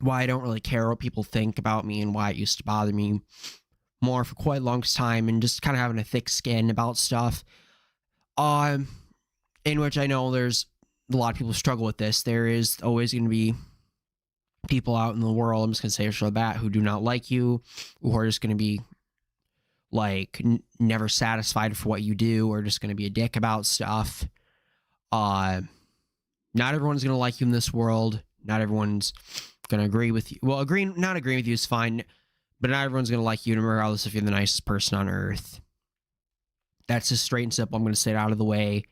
why I don't really care what people think about me and why it used to bother me more for quite a long time, and just kind of having a thick skin about stuff. In which I know there's a lot of people struggle with this. There is always going to be people out in the world, I'm just going to say it for that, who do not like you, who are just going to be like never satisfied for what you do, or just going to be a dick about stuff. Not everyone's going to like you in this world. Not everyone's going to agree with you. Well, not agreeing with you is fine, but not everyone's going to like you regardless if you're the nicest person on earth. That's just straight and simple. I'm going to say it out of the way.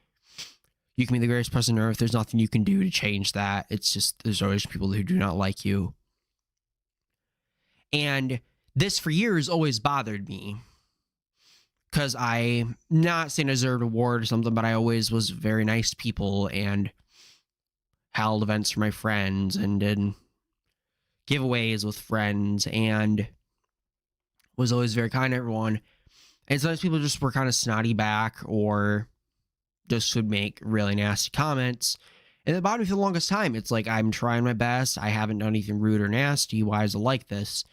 You can be the greatest person on earth. There's nothing you can do to change that. It's just, there's always people who do not like you. And this for years always bothered me, because I'm not saying I deserved an award or something, but I always was very nice to people and held events for my friends and did giveaways with friends and was always very kind to everyone. And sometimes people just were kind of snotty back or just would make really nasty comments. And it bothered me for the longest time. It's like, I'm trying my best. I haven't done anything rude or nasty. Why is it like this?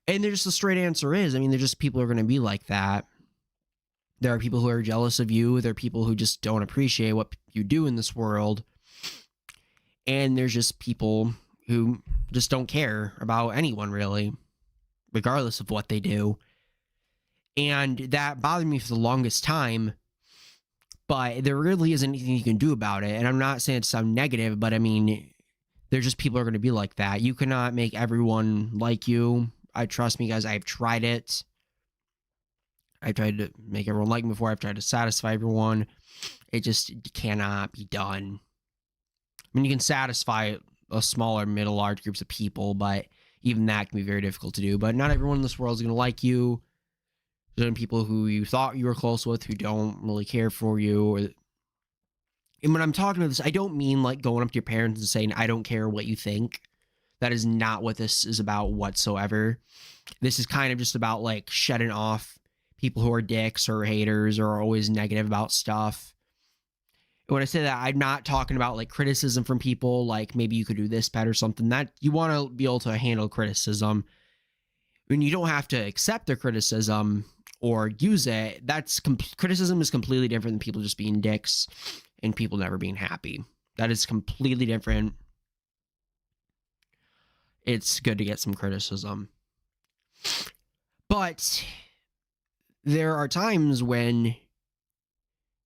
And there's just the straight answer is, I mean, there's just people who are going to be like that. There are people who are jealous of you. There are people who just don't appreciate what you do in this world. And there's just people who just don't care about anyone, really, regardless of what they do. And that bothered me for the longest time. But there really isn't anything you can do about it. And I'm not saying it to sound negative, but I mean, there's just people who are going to be like that. You cannot make everyone like you. Trust me, guys, I've tried it. I've tried to make everyone like me before. I've tried to satisfy everyone. It just cannot be done. I mean, you can satisfy a smaller, middle, large groups of people, but even that can be very difficult to do. But not everyone in this world is going to like you. There's people who you thought you were close with who don't really care for you. And when I'm talking about this, I don't mean like going up to your parents and saying, I don't care what you think. That is not what this is about whatsoever. This is kind of just about like shutting off people who are dicks or haters or are always negative about stuff. And when I say that, I'm not talking about like criticism from people, like maybe you could do this better or something. That you want to be able to handle criticism. I mean, you don't have to accept their criticism or use it. Criticism is completely different than people just being dicks and people never being happy. That is completely different. It's good to get some criticism. But there are times when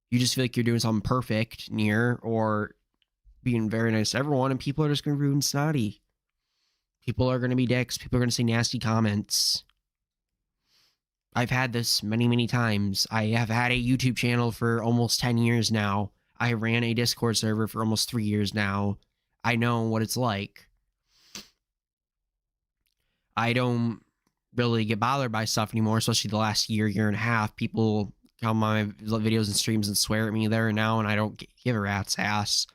you just feel like you're doing something perfect or being very nice to everyone, and people are just going to be rude and snotty. People are going to be dicks. People are going to say nasty comments. I've had this many, many times. I have had a YouTube channel for almost 10 years now. I ran a Discord server for almost 3 years now. I know what it's like. I don't really get bothered by stuff anymore, especially the last year and a half. People come on my videos and streams and swear at me there and now, and I don't give a rat's ass.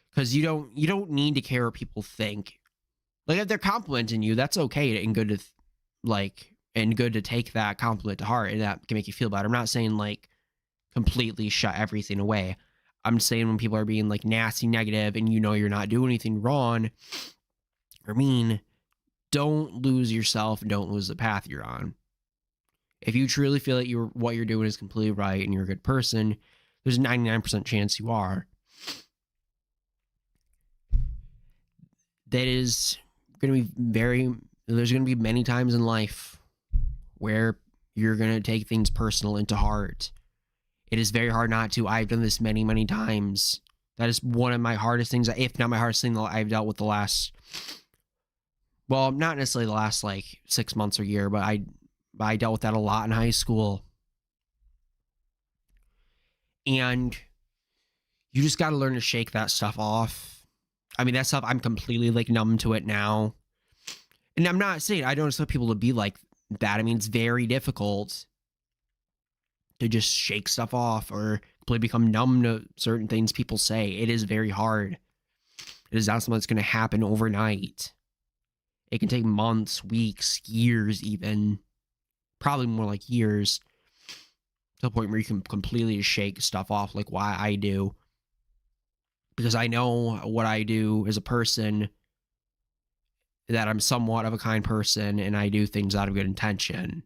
Because you don't need to care what people think. Like, if they're complimenting you, that's okay and good to, like, and good to take that compliment to heart, and that can make you feel better. I'm not saying like completely shut everything away. I'm saying when people are being like nasty, negative, and you know you're not doing anything wrong or mean, don't lose yourself and don't lose the path you're on. If you truly feel that what you're doing is completely right and you're a good person, there's a 99% chance you are. That is going to be there's going to be many times in life where you're going to take things personal into heart. It is very hard not to. I've done this many, many times. That is one of my hardest things, if not my hardest thing that I've dealt with the last, well, not necessarily the last like 6 months or year, but I dealt with that a lot in high school. And you just got to learn to shake that stuff off. I mean, that stuff, I'm completely like numb to it now. And I'm not saying I don't expect people to be like that. I mean, it's very difficult to just shake stuff off or completely become numb to certain things people say. It is very hard. It is not something that's going to happen overnight. It can take months, weeks, years even. Probably more like years. To the point where you can completely shake stuff off like why I do. Because I know what I do as a person, that I'm somewhat of a kind person and I do things out of good intention.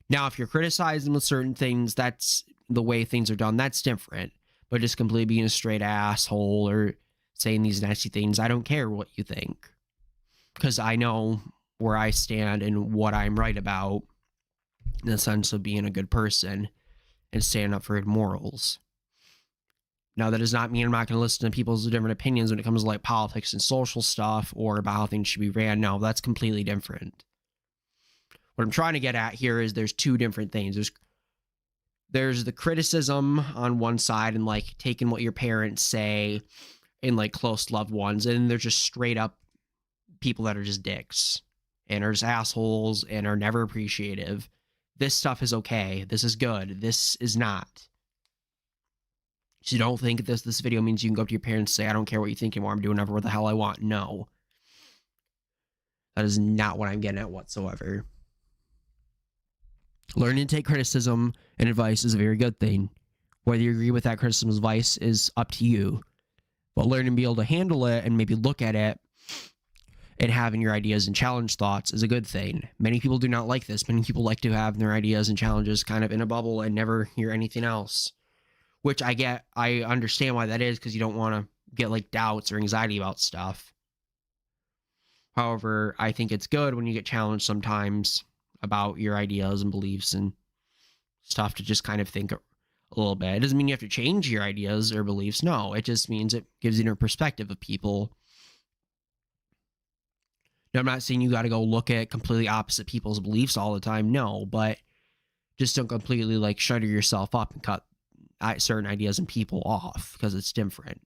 Now, if you're criticizing with certain things, that's the way things are done. That's different. But just completely being a straight asshole or saying these nasty things, I don't care what you think. Because I know where I stand and what I'm right about in the sense of being a good person and standing up for good morals. Now, that does not mean I'm not going to listen to people's different opinions when it comes to like politics and social stuff or about how things should be ran. No, that's completely different. What I'm trying to get at here is there's two different things. There's the criticism on one side and like taking what your parents say and like close loved ones, and there's just straight up people that are just dicks and are just assholes and are never appreciative. This stuff is okay. This is good. This is not. So you don't think this video means you can go up to your parents and say, I don't care what you think anymore. I'm doing whatever the hell I want. No. That is not what I'm getting at whatsoever. Learning to take criticism and advice is a very good thing. Whether you agree with that criticism or advice is up to you. But learning to be able to handle it and maybe look at it and having your ideas and challenge thoughts is a good thing. Many people do not like this. Many people like to have their ideas and challenges kind of in a bubble and never hear anything else. Which I get. I understand why that is, because you don't want to get like doubts or anxiety about stuff. However, I think it's good when you get challenged sometimes about your ideas and beliefs and stuff to just kind of think a little bit. It doesn't mean you have to change your ideas or beliefs. No, it just means it gives you a perspective of people. Now, I'm not saying you got to go look at completely opposite people's beliefs all the time. No, but just don't completely like shutter yourself up and cut certain ideas and people off because it's different.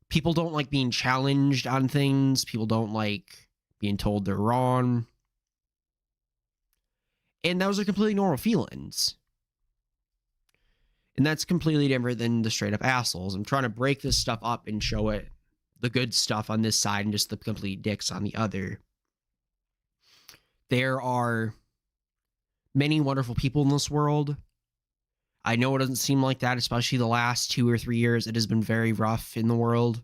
People don't like being challenged on things. People don't like being told they're wrong. And those are completely normal feelings. And that's completely different than the straight up assholes. I'm trying to break this stuff up and show it the good stuff on this side and just the complete dicks on the other. There are many wonderful people in this world. I know it doesn't seem like that, especially the last 2 or 3 years. It has been very rough in the world.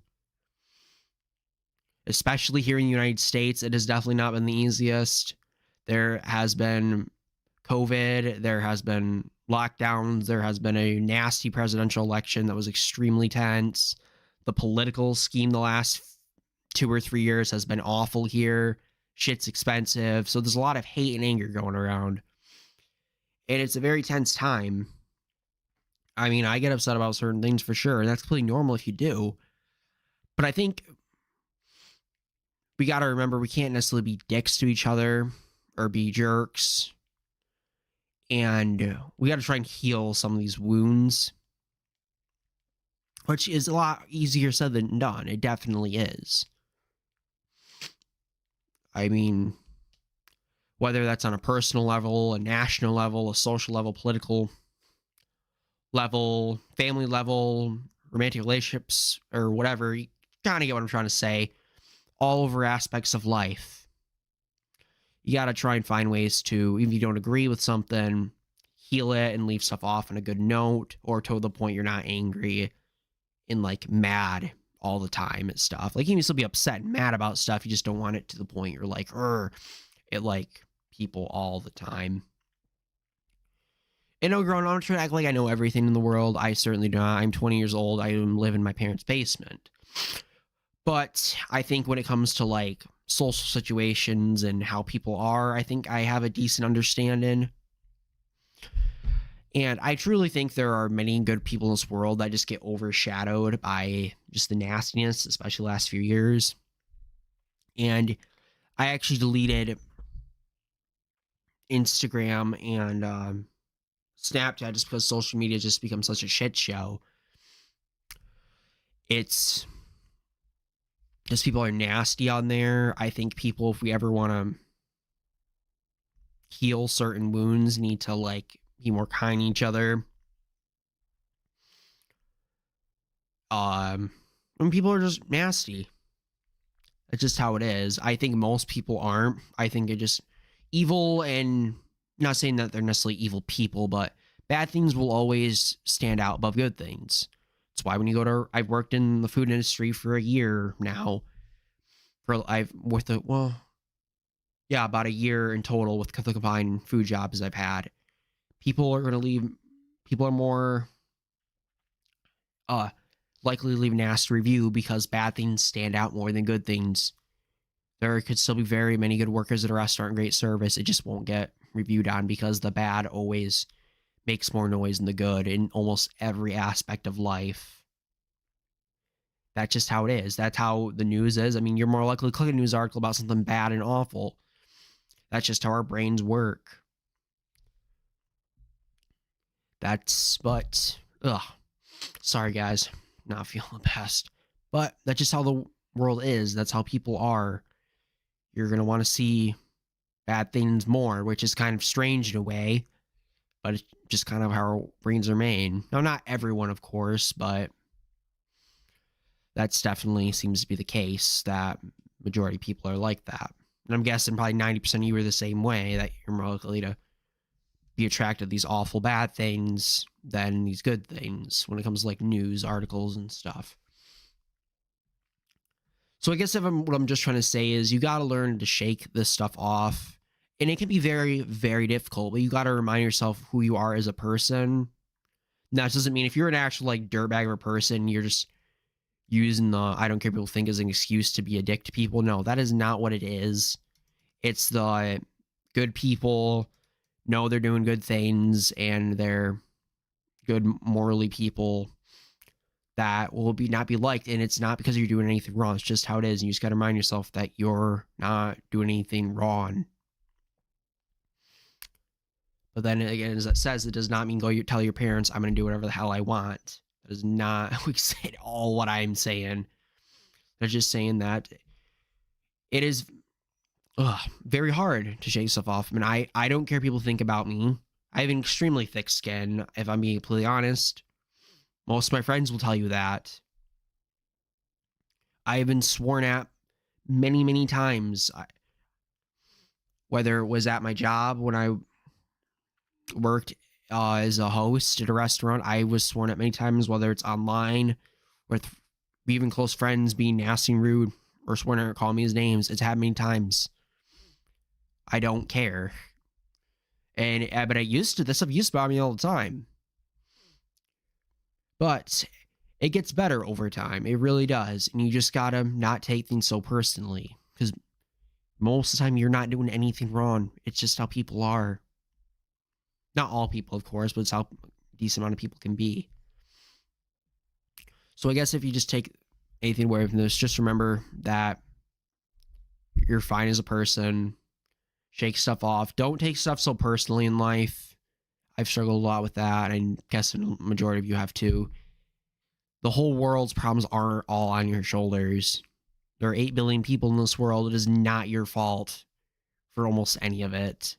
Especially here in the United States, it has definitely not been the easiest. There has been COVID, there has been lockdowns, there has been a nasty presidential election that was extremely tense. The political scheme the last 2 or 3 years has been awful here. Shit's expensive. So there's a lot of hate and anger going around. And it's a very tense time. I mean, I get upset about certain things for sure, and that's completely normal if you do. But I think we got to remember we can't necessarily be dicks to each other or be jerks. And we got to try and heal some of these wounds, which is a lot easier said than done. It definitely is. I mean, whether that's on a personal level, a national level, a social level, political level, family level, romantic relationships, or whatever, you kind of get what I'm trying to say. All over aspects of life. you got to try and find ways to, even if you don't agree with something, heal it and leave stuff off on a good note, or to the point you're not angry and like mad all the time at stuff. Like you can still be upset and mad about stuff. You just don't want it to the point you're like, it like people all the time. And no, growing up, I'm trying to act like I know everything in the world. I certainly do not. I'm 20 years old. I live in my parents' basement. But I think when it comes to like social situations and how people are, I think I have a decent understanding. And I truly think there are many good people in this world that just get overshadowed by just the nastiness, especially the last few years. And I actually deleted Instagram and Snapchat just because social media just becomes such a shit show. It's just people are nasty on there. I think people, if we ever want to heal certain wounds, need to like be more kind to each other. When people are just nasty, it's just how it is. I think most people aren't. I think it just evil, and not saying that they're necessarily evil people, but bad things will always stand out above good things. That's why when you go to, I've worked in the food industry for a year now. About a year in total with the combined food jobs I've had. People are more likely to leave a nasty review because bad things stand out more than good things. There could still be very many good workers at a restaurant and great service. It just won't get reviewed on because the bad always makes more noise than the good in almost every aspect of life. That's just how it is. That's how the news is. I mean, you're more likely to click a news article about something bad and awful. That's just how our brains work. Sorry guys, not feeling the best. But that's just how the world is. That's how people are. You're going to want to see bad things more, which is kind of strange in a way, but it's just kind of how our brains are made. Now, not everyone, of course, but that's definitely seems to be the case, that majority of people are like that. And I'm guessing probably 90% of you are the same way, that you're more likely to be attracted to these awful bad things than these good things when it comes to like news articles and stuff. So I guess what I'm just trying to say is you got to learn to shake this stuff off. And it can be very, very difficult, but you got to remind yourself who you are as a person. Now, that doesn't mean if you're an actual like dirtbag of a person, you're just using the I don't care people think as an excuse to be a dick to people. No, that is not what it is. It's the good people know they're doing good things and they're good morally people that will not be liked, and it's not because you're doing anything wrong. It's just how it is, and you just got to remind yourself that you're not doing anything wrong. But then again, as it says, it does not mean go tell your parents I'm going to do whatever the hell I want. That is not at all what I'm saying. They're just saying that it is very hard to shake stuff off. I mean, I don't care what people think about me. I have an extremely thick skin, if I'm being completely honest. Most of my friends will tell you that. I have been sworn at many, many times. Whether it was at my job when I worked as a host at a restaurant, I was sworn at many times, whether it's online, with even close friends being nasty and rude, or sworn at or calling me his names. It's happened many times. I don't care. But this stuff used to bother me all the time. But it gets better over time. It really does. And you just gotta not take things so personally. Because most of the time you're not doing anything wrong. It's just how people are. Not all people, of course, but it's how a decent amount of people can be. So I guess if you just take anything away from this, just remember that you're fine as a person. Shake stuff off. Don't take stuff so personally in life. I've struggled a lot with that, and I guess the majority of you have too. The whole world's problems aren't all on your shoulders. There are 8 billion people in this world. It is not your fault for almost any of it.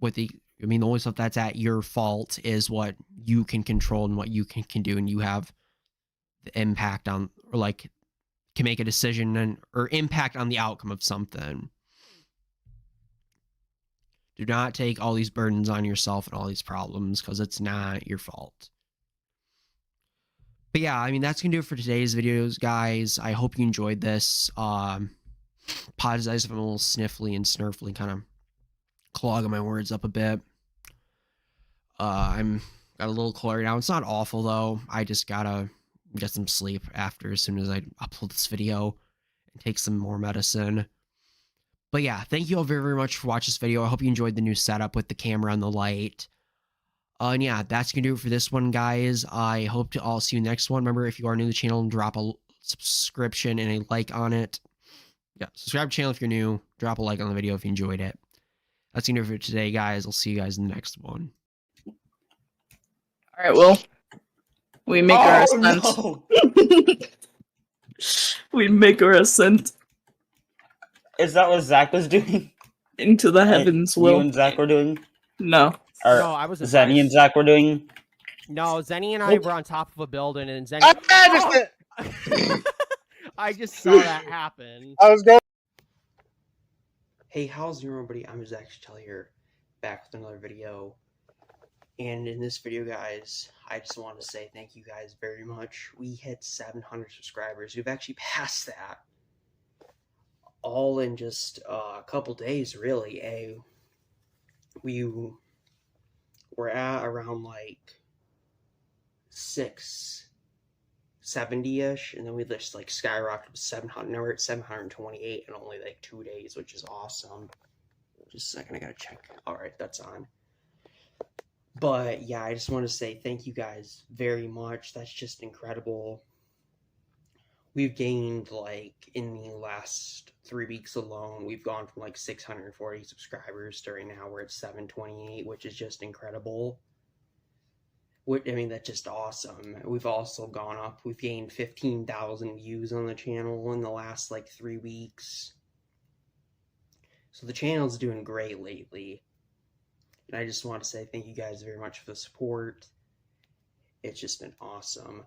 The only stuff that's at your fault is what you can control and what you can do, and you have the impact on, or like can make a decision or impact on the outcome of something. Do not take all these burdens on yourself and all these problems, because it's not your fault. But yeah, I mean, that's going to do it for today's videos, guys. I hope you enjoyed this. Apologize if I'm a little sniffly and snurfly, kind of clogging my words up a bit. I'm got a little cold right now. It's not awful, though. I just gotta get some sleep after, as soon as I upload this video, and take some more medicine. But yeah, thank you all very, very much for watching this video. I hope you enjoyed the new setup with the camera and the light. And yeah, that's going to do it for this one, guys. I hope to all see you next one. Remember, if you are new to the channel, drop a subscription and a like on it. Yeah, subscribe to the channel if you're new. Drop a like on the video if you enjoyed it. That's going to do it for today, guys. I'll see you guys in the next one. Alright, well, we make our ascent. No. We make our ascent Is that what Zach was doing? into the heavens, You Will. and Zach were doing? No. Or No, I wasn't. Zenny and Zach were doing? No, Zenny and I were on top of a building, and Zenny. I just saw that happen. I was going. Hey, how's everybody? I'm Zack Chatel here, back with another video. And in this video, guys, I just want to say thank you guys very much. We hit 700 subscribers. We've actually passed that. All in just a couple days, really. We were at around like 670-ish, and then we just like skyrocketed to 700. Now we're at 728 in only like 2 days, which is awesome. Just a second, I gotta check. Alright, that's on. But yeah, I just want to say thank you guys very much. That's just incredible. We've gained, like, in the last 3 weeks alone, we've gone from like 640 subscribers to right now we're at 728, which is just incredible. I mean, that's just awesome. We've also gone up. We've gained 15,000 views on the channel in the last like 3 weeks. So the channel's doing great lately. And I just want to say thank you guys very much for the support. It's just been awesome.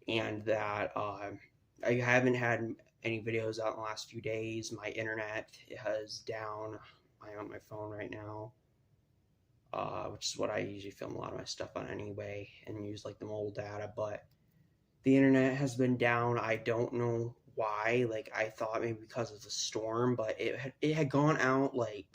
And that I haven't had any videos out in the last few days. My internet is down. I'm on my phone right now. Which is what I usually film a lot of my stuff on anyway, and use like the mobile data, but the internet has been down. I don't know why. Like, I thought maybe because of the storm, but it had gone out like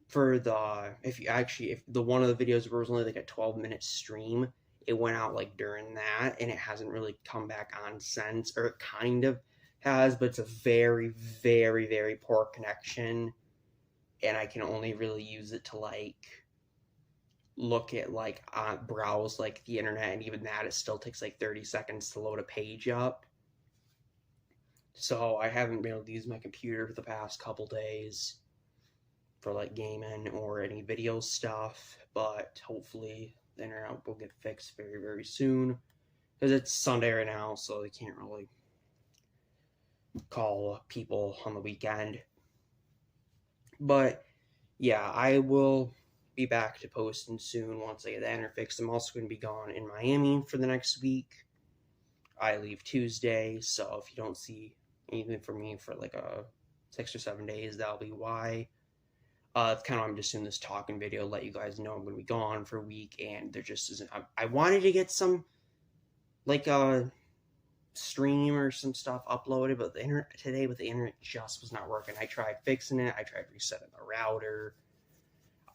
for the if the one of the videos was only like a 12-minute stream, it went out like during that, and it hasn't really come back on since, or it kind of has, but it's a very, very, very poor connection. And I can only really use it to like look at like browse like the internet, and even that, it still takes like 30 seconds to load a page up. So I haven't been able to use my computer for the past couple days for like gaming or any video stuff, but hopefully the internet will get fixed very, very soon, because it's Sunday right now, so they can't really call people on the weekend. But yeah, I will be back to posting soon once I get the internet fixed. I'm also going to be gone in Miami for the next week. I leave Tuesday, so if you don't see anything from me for like 6 or 7 days, that'll be why. It's kind of, I'm just doing this talking video, let you guys know I'm going to be gone for a week, and there just isn't. I wanted to get some like stream or some stuff uploaded, but the internet today with the internet just was not working. I tried fixing it. I tried resetting the router.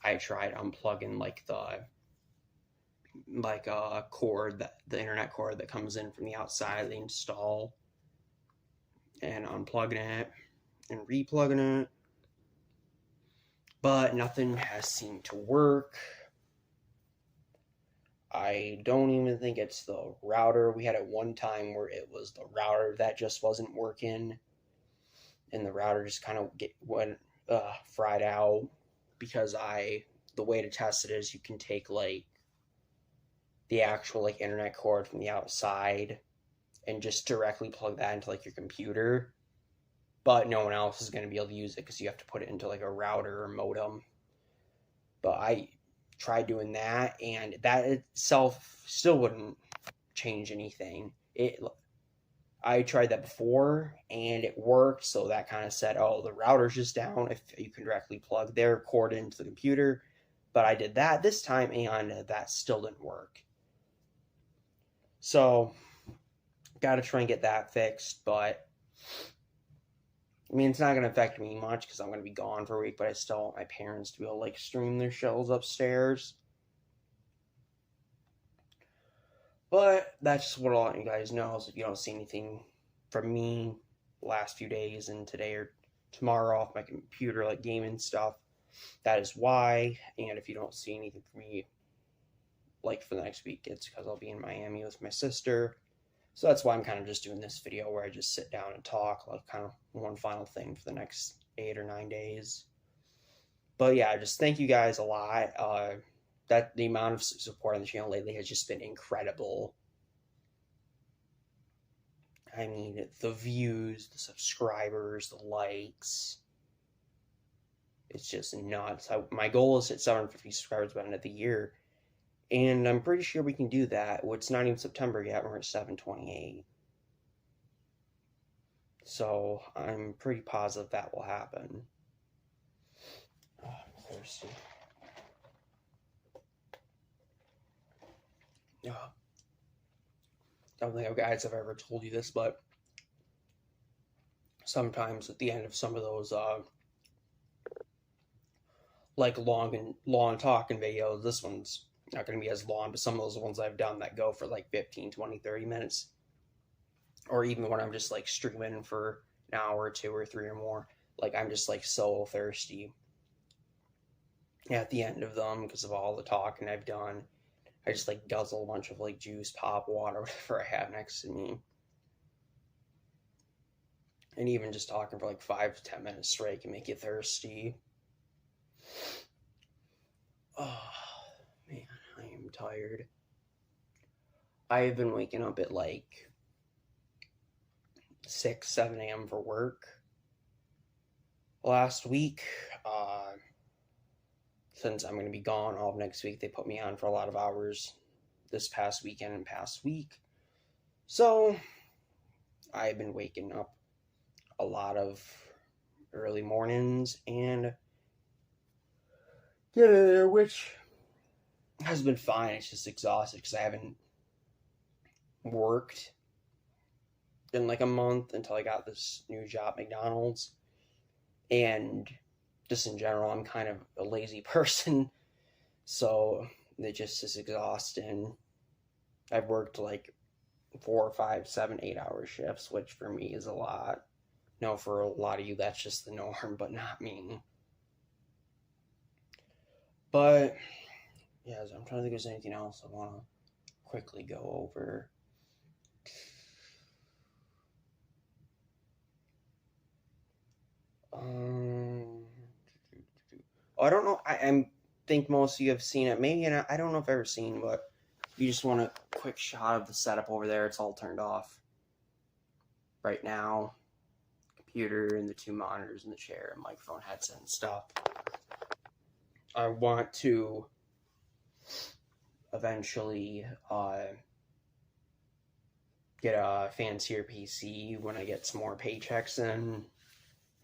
I tried unplugging like the cord, that the internet cord that comes in from the outside of the install, and unplugging it and replugging it, but nothing has seemed to work. I don't even think it's the router. We had it one time where it was the router that just wasn't working, and the router just kind of went fried out, because the way to test it is you can take like the actual like internet cord from the outside and just directly plug that into like your computer, but no one else is going to be able to use it because you have to put it into like a router or modem. But I tried doing that, and that itself still wouldn't change anything. I tried that before and it worked, so that kind of said, oh, the router's just down if you can directly plug their cord into the computer. But I did that this time and that still didn't work. So, gotta try and get that fixed, but I mean, it's not going to affect me much because I'm going to be gone for a week, but I still want my parents to be able to, like, stream their shows upstairs. But that's just what I'll let you guys know. So if you don't see anything from me the last few days and today or tomorrow off my computer, like gaming stuff, that is why. And if you don't see anything from me, like, for the next week, it's because I'll be in Miami with my sister. So that's why I'm kind of just doing this video where I just sit down and talk, like, kind of one final thing for the next 8 or 9 days. But yeah, just thank you guys a lot. That the amount of support on the channel lately has just been incredible. I mean, the views, the subscribers, the likes. It's just nuts. My goal is to hit 750 subscribers by the end of the year. And I'm pretty sure we can do that. Well, it's not even September yet. We're at 728. So I'm pretty positive that will happen. Oh, I'm thirsty. I don't think guys have ever told you this, but sometimes at the end of some of those like long talking videos, this one's not going to be as long, but some of those ones I've done that go for like 15, 20, 30 minutes, or even when I'm just like streaming for an hour or 2 or 3 or more, like I'm just like so thirsty at the end of them because of all the talking I've done. I just like guzzle a bunch of like juice, pop, water, whatever I have next to me. And even just talking for like 5 to 10 minutes straight can make you thirsty. Oh, man, I am tired. I've been waking up at like 6, 7 a.m. for work last week. Since I'm going to be gone all of next week, they put me on for a lot of hours this past weekend and past week. So, I've been waking up a lot of early mornings and which has been fine. It's just exhausted because I haven't worked in like a month until I got this new job at McDonald's. And just in general, I'm kind of a lazy person, so it just is exhausting. I've worked like 4, 5, 7, 8-hour shifts, which for me is a lot. No, for a lot of you, that's just the norm, but not me. But, yeah, I'm trying to think if there's anything else I want to quickly go over. I don't know. I think most of you have seen it. Maybe I don't know if I've ever seen, but you just want a quick shot of the setup over there. It's all turned off right now. Computer and the 2 monitors in the chair and microphone headset and stuff. I want to eventually get a fancier PC when I get some more paychecks in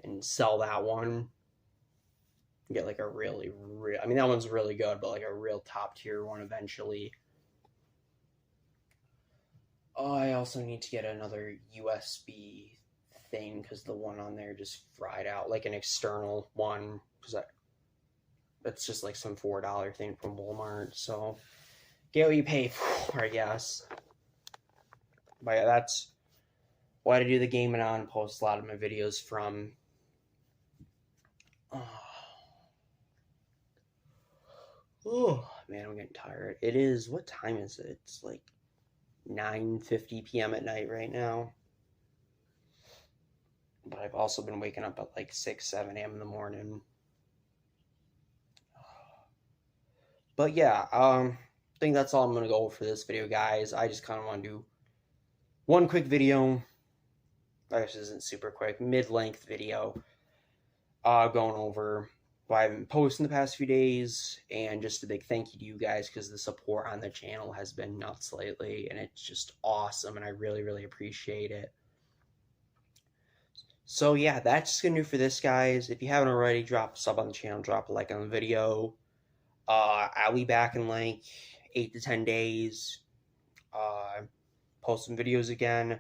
and sell that one. Get like a really, I mean, that one's really good, but like a real top tier one eventually. I also need to get another USB thing because the one on there just fried out, like an external one, because that's just like some $4 thing from Walmart. So get what you pay for, I guess. But yeah, that's what I do the gaming on. Post a lot of my videos from. Oh, man, I'm getting tired. It is, what time is it? It's like 9:50 p.m. at night right now. But I've also been waking up at like 6, 7 a.m. in the morning. But yeah, I think that's all I'm going to go over for this video, guys. I just kind of want to do one quick video. This isn't super quick, mid-length video. Going over what I've been posting the past few days, and just a big thank you to you guys because the support on the channel has been nuts lately, and it's just awesome, and I really, really appreciate it. So yeah, that's just gonna do for this, guys. If you haven't already, drop a sub on the channel, drop a like on the video. I'll be back in like 8 to 10 days. Post some videos again.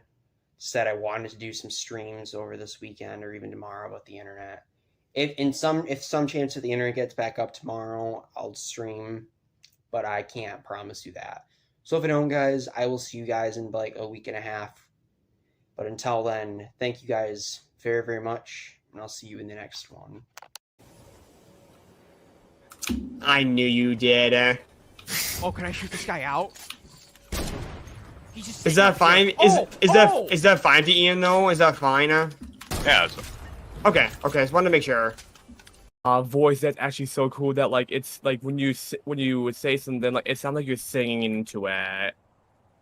Said I wanted to do some streams over this weekend or even tomorrow about the internet. If some chance that the internet gets back up tomorrow, I'll stream, but I can't promise you that. So if I don't, guys, I will see you guys in like a week and a half. But until then, thank you guys very, very much, and I'll see you in the next one. I knew you did. Oh, can I shoot this guy out? Is that fine? Is that fine to Ian though? Is that fine? Yeah. It's Okay. Just wanted to make sure. Voice that's actually so cool that like it's like when you would say something like it sounds like you're singing into it.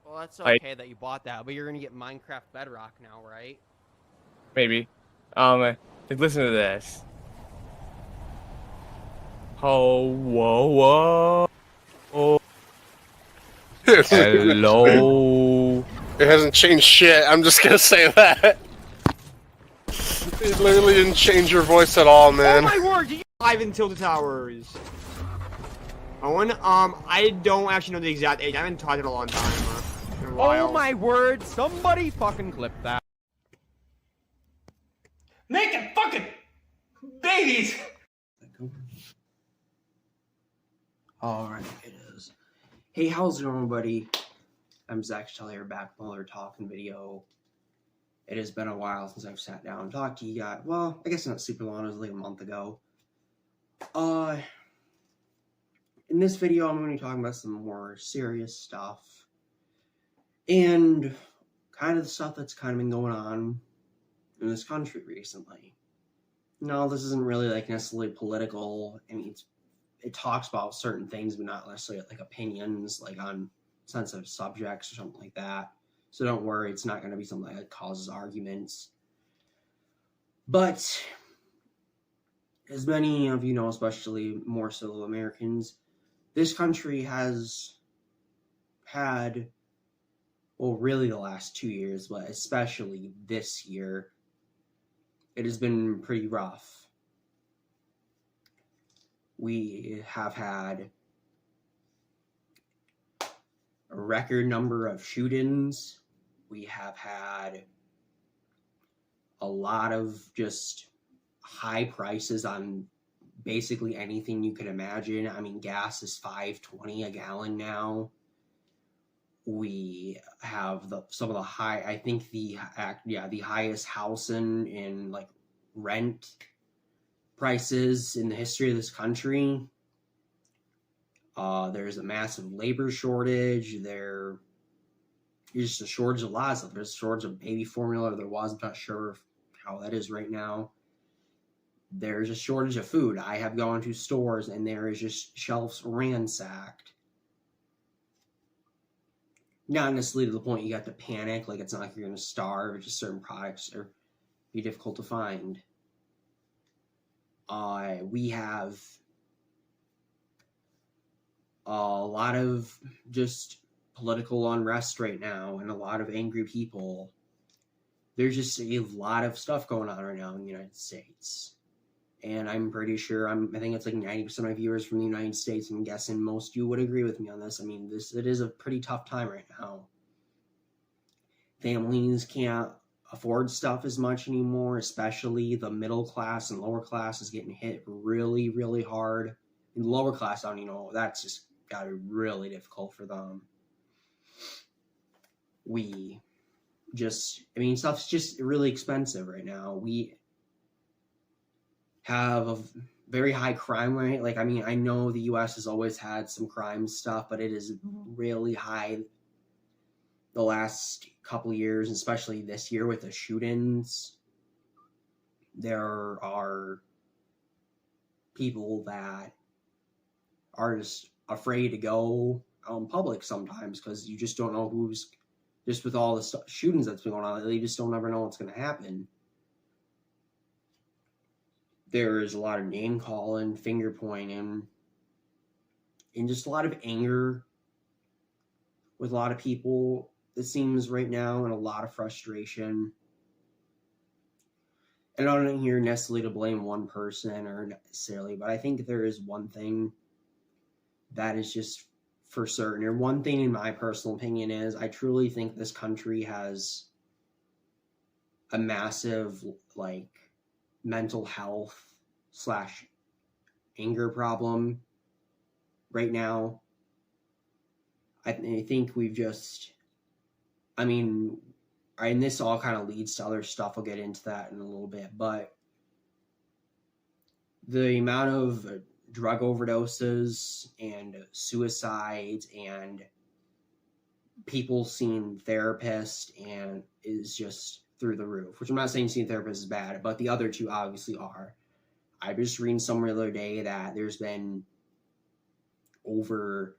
Well, that's Like- okay that you bought that, but you're gonna get Minecraft Bedrock now, right? Maybe. Like, listen to this. Oh, whoa. Oh. Hello. It hasn't changed shit. I'm just gonna say that. It literally didn't change your voice at all, man. Oh my word! You live in Tilted Towers. Owen, I don't actually know the exact age. I haven't talked in a long time. In a while. Oh my word! Somebody fucking clip that. Making fucking babies! Alright, it is. Hey, how's it going, everybody? I'm Zack Chatel here, back with another talking video. It has been a while since I've sat down and talked to you guys. Well, I guess not super long, it was like a month ago. In this video, I'm going to be talking about some more serious stuff. And kind of the stuff that's kind of been going on in this country recently. No, this isn't really like necessarily political. I mean, it talks about certain things, but not necessarily like opinions, like on sensitive subjects or something like that. So don't worry, it's not going to be something that causes arguments. But as many of you know, especially more so Americans, this country has had, well, really the last 2 years, but especially this year, it has been pretty rough. We have had a record number of shootings. We have had a lot of just high prices on basically anything you could imagine. I mean, gas is $5.20 a gallon now. We have some of the high, I think the highest housing in like rent prices in the history of this country. There's a massive labor shortage. There's just a shortage of lots of. There's a shortage of baby formula. There was, I'm not sure how that is right now. There's a shortage of food. I have gone to stores and there is just shelves ransacked. Not necessarily to the point you got to panic, like it's not like you're going to starve, it's just certain products are be difficult to find. We have a lot of just political unrest right now and a lot of angry people. There's just a lot of stuff going on right now in the United States. And I'm pretty sure, I think it's like 90% of my viewers from the United States. I'm guessing most of you would agree with me on this. I mean, it is a pretty tough time right now. Families can't afford stuff as much anymore, especially the middle class and lower class is getting hit really, really hard. In the lower class, I don't even know, that's just got to be really difficult for them. Stuff's just really expensive right now. We have a very high crime rate. Like, I mean, I know the U.S. has always had some crime stuff, but it is really high the last couple of years, especially this year with the shootings. There are people that are just afraid to go out in public sometimes because you just don't know who's, just with all the shootings that's been going on, they just don't ever know what's going to happen. There is a lot of name calling, finger pointing, and just a lot of anger with a lot of people, it seems right now, and a lot of frustration. I don't here necessarily to blame one person or necessarily, but I think there is one thing that is just for certain, or one thing in my personal opinion is I truly think this country has a massive like mental health / anger problem right now. I think we've just, I mean, and this all kind of leads to other stuff. I'll get into that in a little bit, but the amount of drug overdoses and suicides and people seeing therapists and is just through the roof, which I'm not saying seeing therapists is bad, but the other two obviously are. I was just reading somewhere the other day that there's been over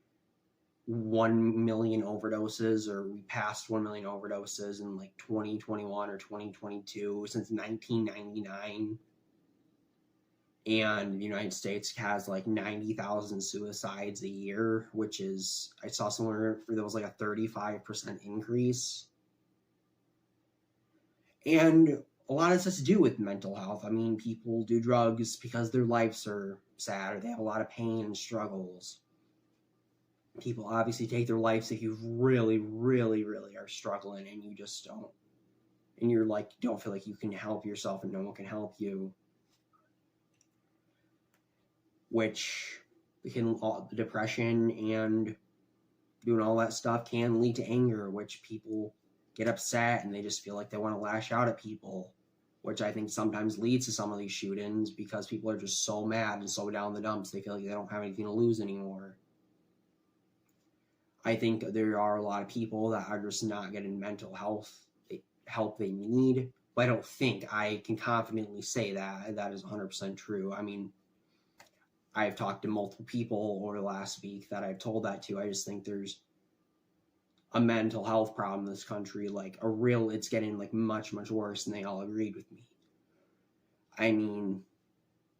1 million overdoses, or we passed 1 million overdoses in like 2021 or 2022 since 1999. And the United States has like 90,000 suicides a year, which is, I saw somewhere there was like a 35% increase. And a lot of this has to do with mental health. I mean, people do drugs because their lives are sad, or they have a lot of pain and struggles. People obviously take their lives if you really, really, really are struggling and you just don't, and you're like, don't feel like you can help yourself and no one can help you. Which can, depression and doing all that stuff can lead to anger, which people get upset and they just feel like they want to lash out at people, which I think sometimes leads to some of these shootings because people are just so mad and so down in the dumps they feel like they don't have anything to lose anymore. I think there are a lot of people that are just not getting mental health help they need, but I don't think I can confidently say that that is 100% true. I mean, I've talked to multiple people over the last week that I've told that to. I just think there's a mental health problem in this country, like a real, it's getting like much, much worse, and they all agreed with me. I mean,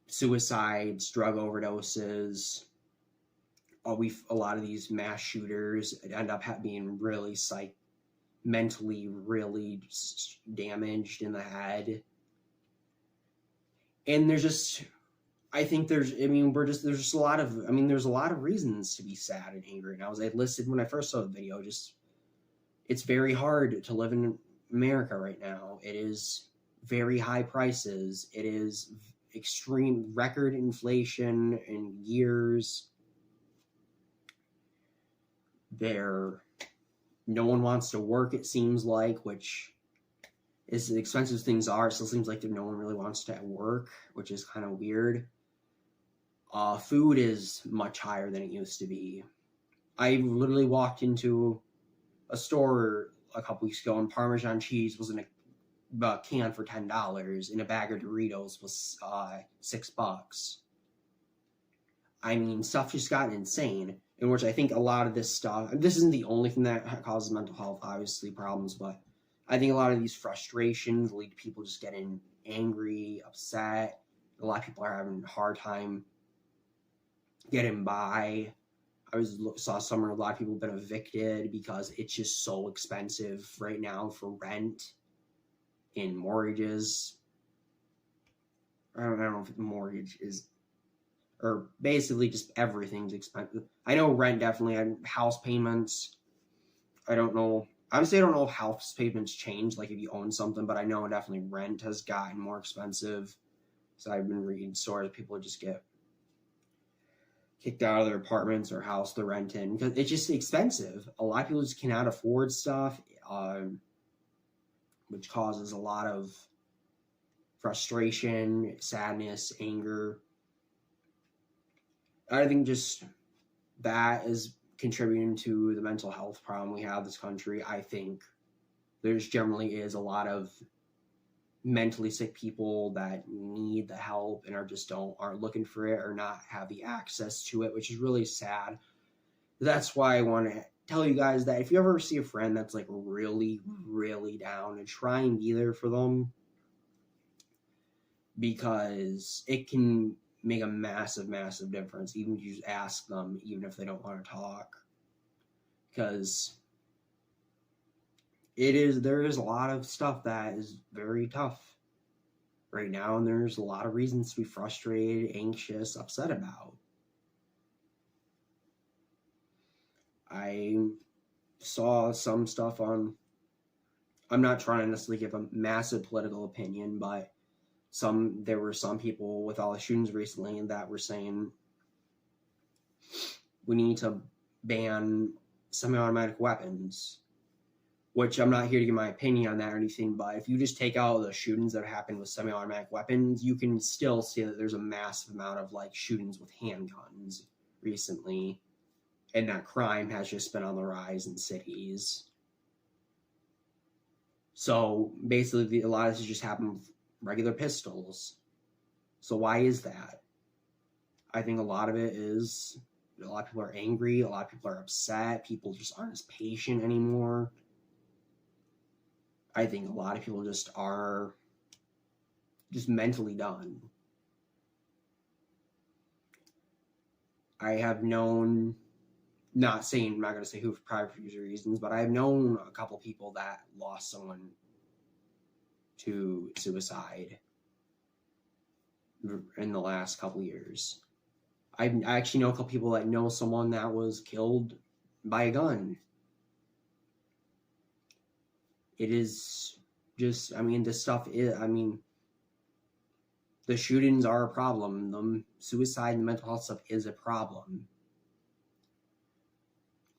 suicides, drug overdoses, a lot of these mass shooters end up being really mentally really damaged in the head. And there's just, I think there's just a lot of, there's a lot of reasons to be sad and angry. And I listed when I first saw the video, just, it's very hard to live in America right now. It is very high prices. It is extreme record inflation in years. No one wants to work, it seems like, which as expensive as things are, it still seems like no one really wants to work, which is kind of weird. Food is much higher than it used to be. I literally walked into a store a couple weeks ago and Parmesan cheese was in a can for $10 and a bag of Doritos was $6. I mean, stuff just got insane, in which I think a lot of this stuff, this isn't the only thing that causes mental health, obviously, problems, but I think a lot of these frustrations lead to people just getting angry, upset. A lot of people are having a hard time getting by. I saw somewhere a lot of people have been evicted because it's just so expensive right now for rent and mortgages. I don't know if the mortgage is, or basically just everything's expensive. I know rent definitely, and house payments. I don't know. Obviously, I don't know if house payments change, like if you own something, but I know definitely rent has gotten more expensive. So I've been reading stories, people just get kicked out of their apartments or house they're renting because it's just expensive. A lot of people just cannot afford stuff, which causes a lot of frustration, sadness, anger. I think just that is contributing to the mental health problem we have in this country. I think there's generally is a lot of mentally sick people that need the help and aren't looking for it or not have the access to it, which is really sad. That's why I want to tell you guys that if you ever see a friend that's like really, really down, and try and be there for them, because it can make a massive, massive difference, even if you just ask them, even if they don't want to talk. Because there is a lot of stuff that is very tough. right now, and there's a lot of reasons to be frustrated, anxious, upset about. I saw some stuff on, I'm not trying to necessarily give a massive political opinion, but there were some people with all the shootings recently that were saying we need to ban semi-automatic weapons, which I'm not here to give my opinion on that or anything, but if you just take out the shootings that happened with semi-automatic weapons, you can still see that there's a massive amount of like shootings with handguns recently, and that crime has just been on the rise in cities. So basically, a lot of this has just happened with regular pistols. So why is that? I think a lot of it is a lot of people are angry, a lot of people are upset, people just aren't as patient anymore. I think a lot of people just are just mentally done. I have known, I'm not going to say who for private reasons, but I've known a couple people that lost someone to suicide in the last couple years. I actually know a couple people that know someone that was killed by a gun. It is just, this stuff is, the shootings are a problem. The suicide and mental health stuff is a problem.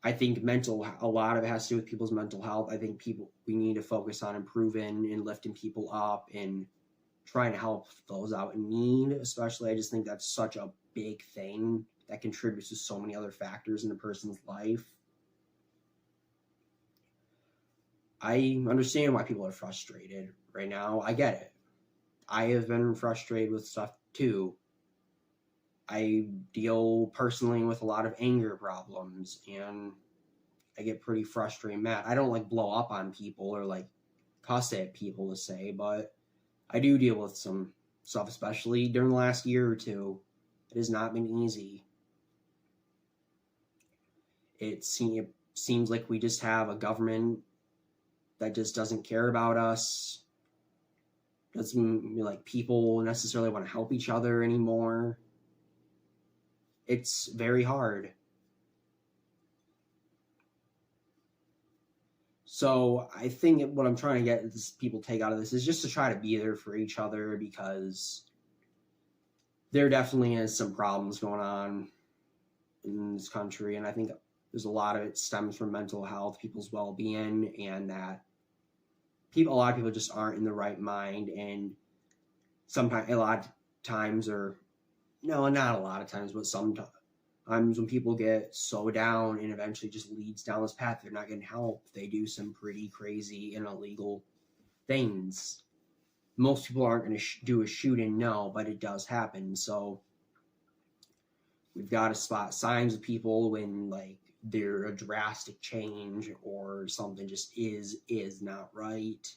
I think a lot of it has to do with people's mental health. I think we need to focus on improving and lifting people up and trying to help those out in need, especially. I just think that's such a big thing that contributes to so many other factors in a person's life. I understand why people are frustrated right now. I get it. I have been frustrated with stuff too. I deal personally with a lot of anger problems, and I get pretty frustrated and mad. I don't like blow up on people or like cuss at people to say, but I do deal with some stuff, especially during the last year or two. It has not been easy. It seems like we just have a government that just doesn't care about us. Doesn't like people necessarily want to help each other anymore. It's very hard. So I think what I'm trying to get people take out of this is just to try to be there for each other, because there definitely is some problems going on in this country, and I think there's a lot of it stems from mental health, people's well-being, and that a lot of people just aren't in the right mind, and sometimes, a lot of times, or no, not a lot of times, but sometimes when people get so down and eventually just leads down this path, they're not getting help, they do some pretty crazy and illegal things. Most people aren't going to do a shooting, no, but it does happen. So we've got to spot signs of people when like they're a drastic change or something just is not right.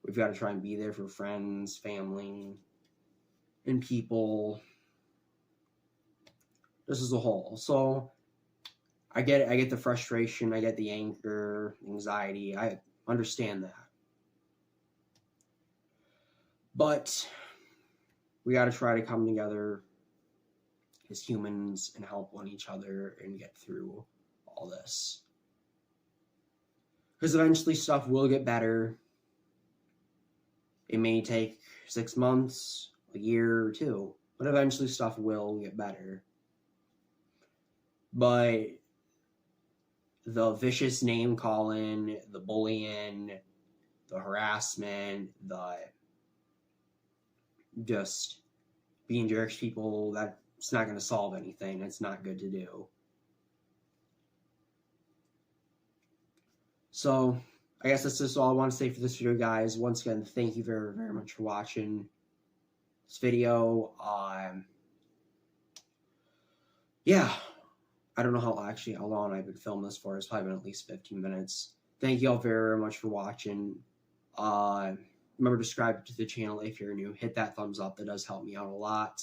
We've got to try and be there for friends, family, and people just as a whole. So I get it. I get the frustration. I get the anger, anxiety. I understand that. But we got to try to come together as humans and help one each other and get through all this. Because eventually stuff will get better. It may take 6 months, a year or two, but eventually stuff will get better. But the vicious name calling, the bullying, the harassment, the just being jerks to people, that's not going to solve anything. It's not good to do. So I guess that's just all I want to say for this video, guys. Once again, thank you very, very much for watching this video. Yeah, I don't know how long I've been filming this for. It's probably been at least 15 minutes. Thank you all very, very much for watching. Remember to subscribe to the channel if you're new. Hit that thumbs up. That does help me out a lot.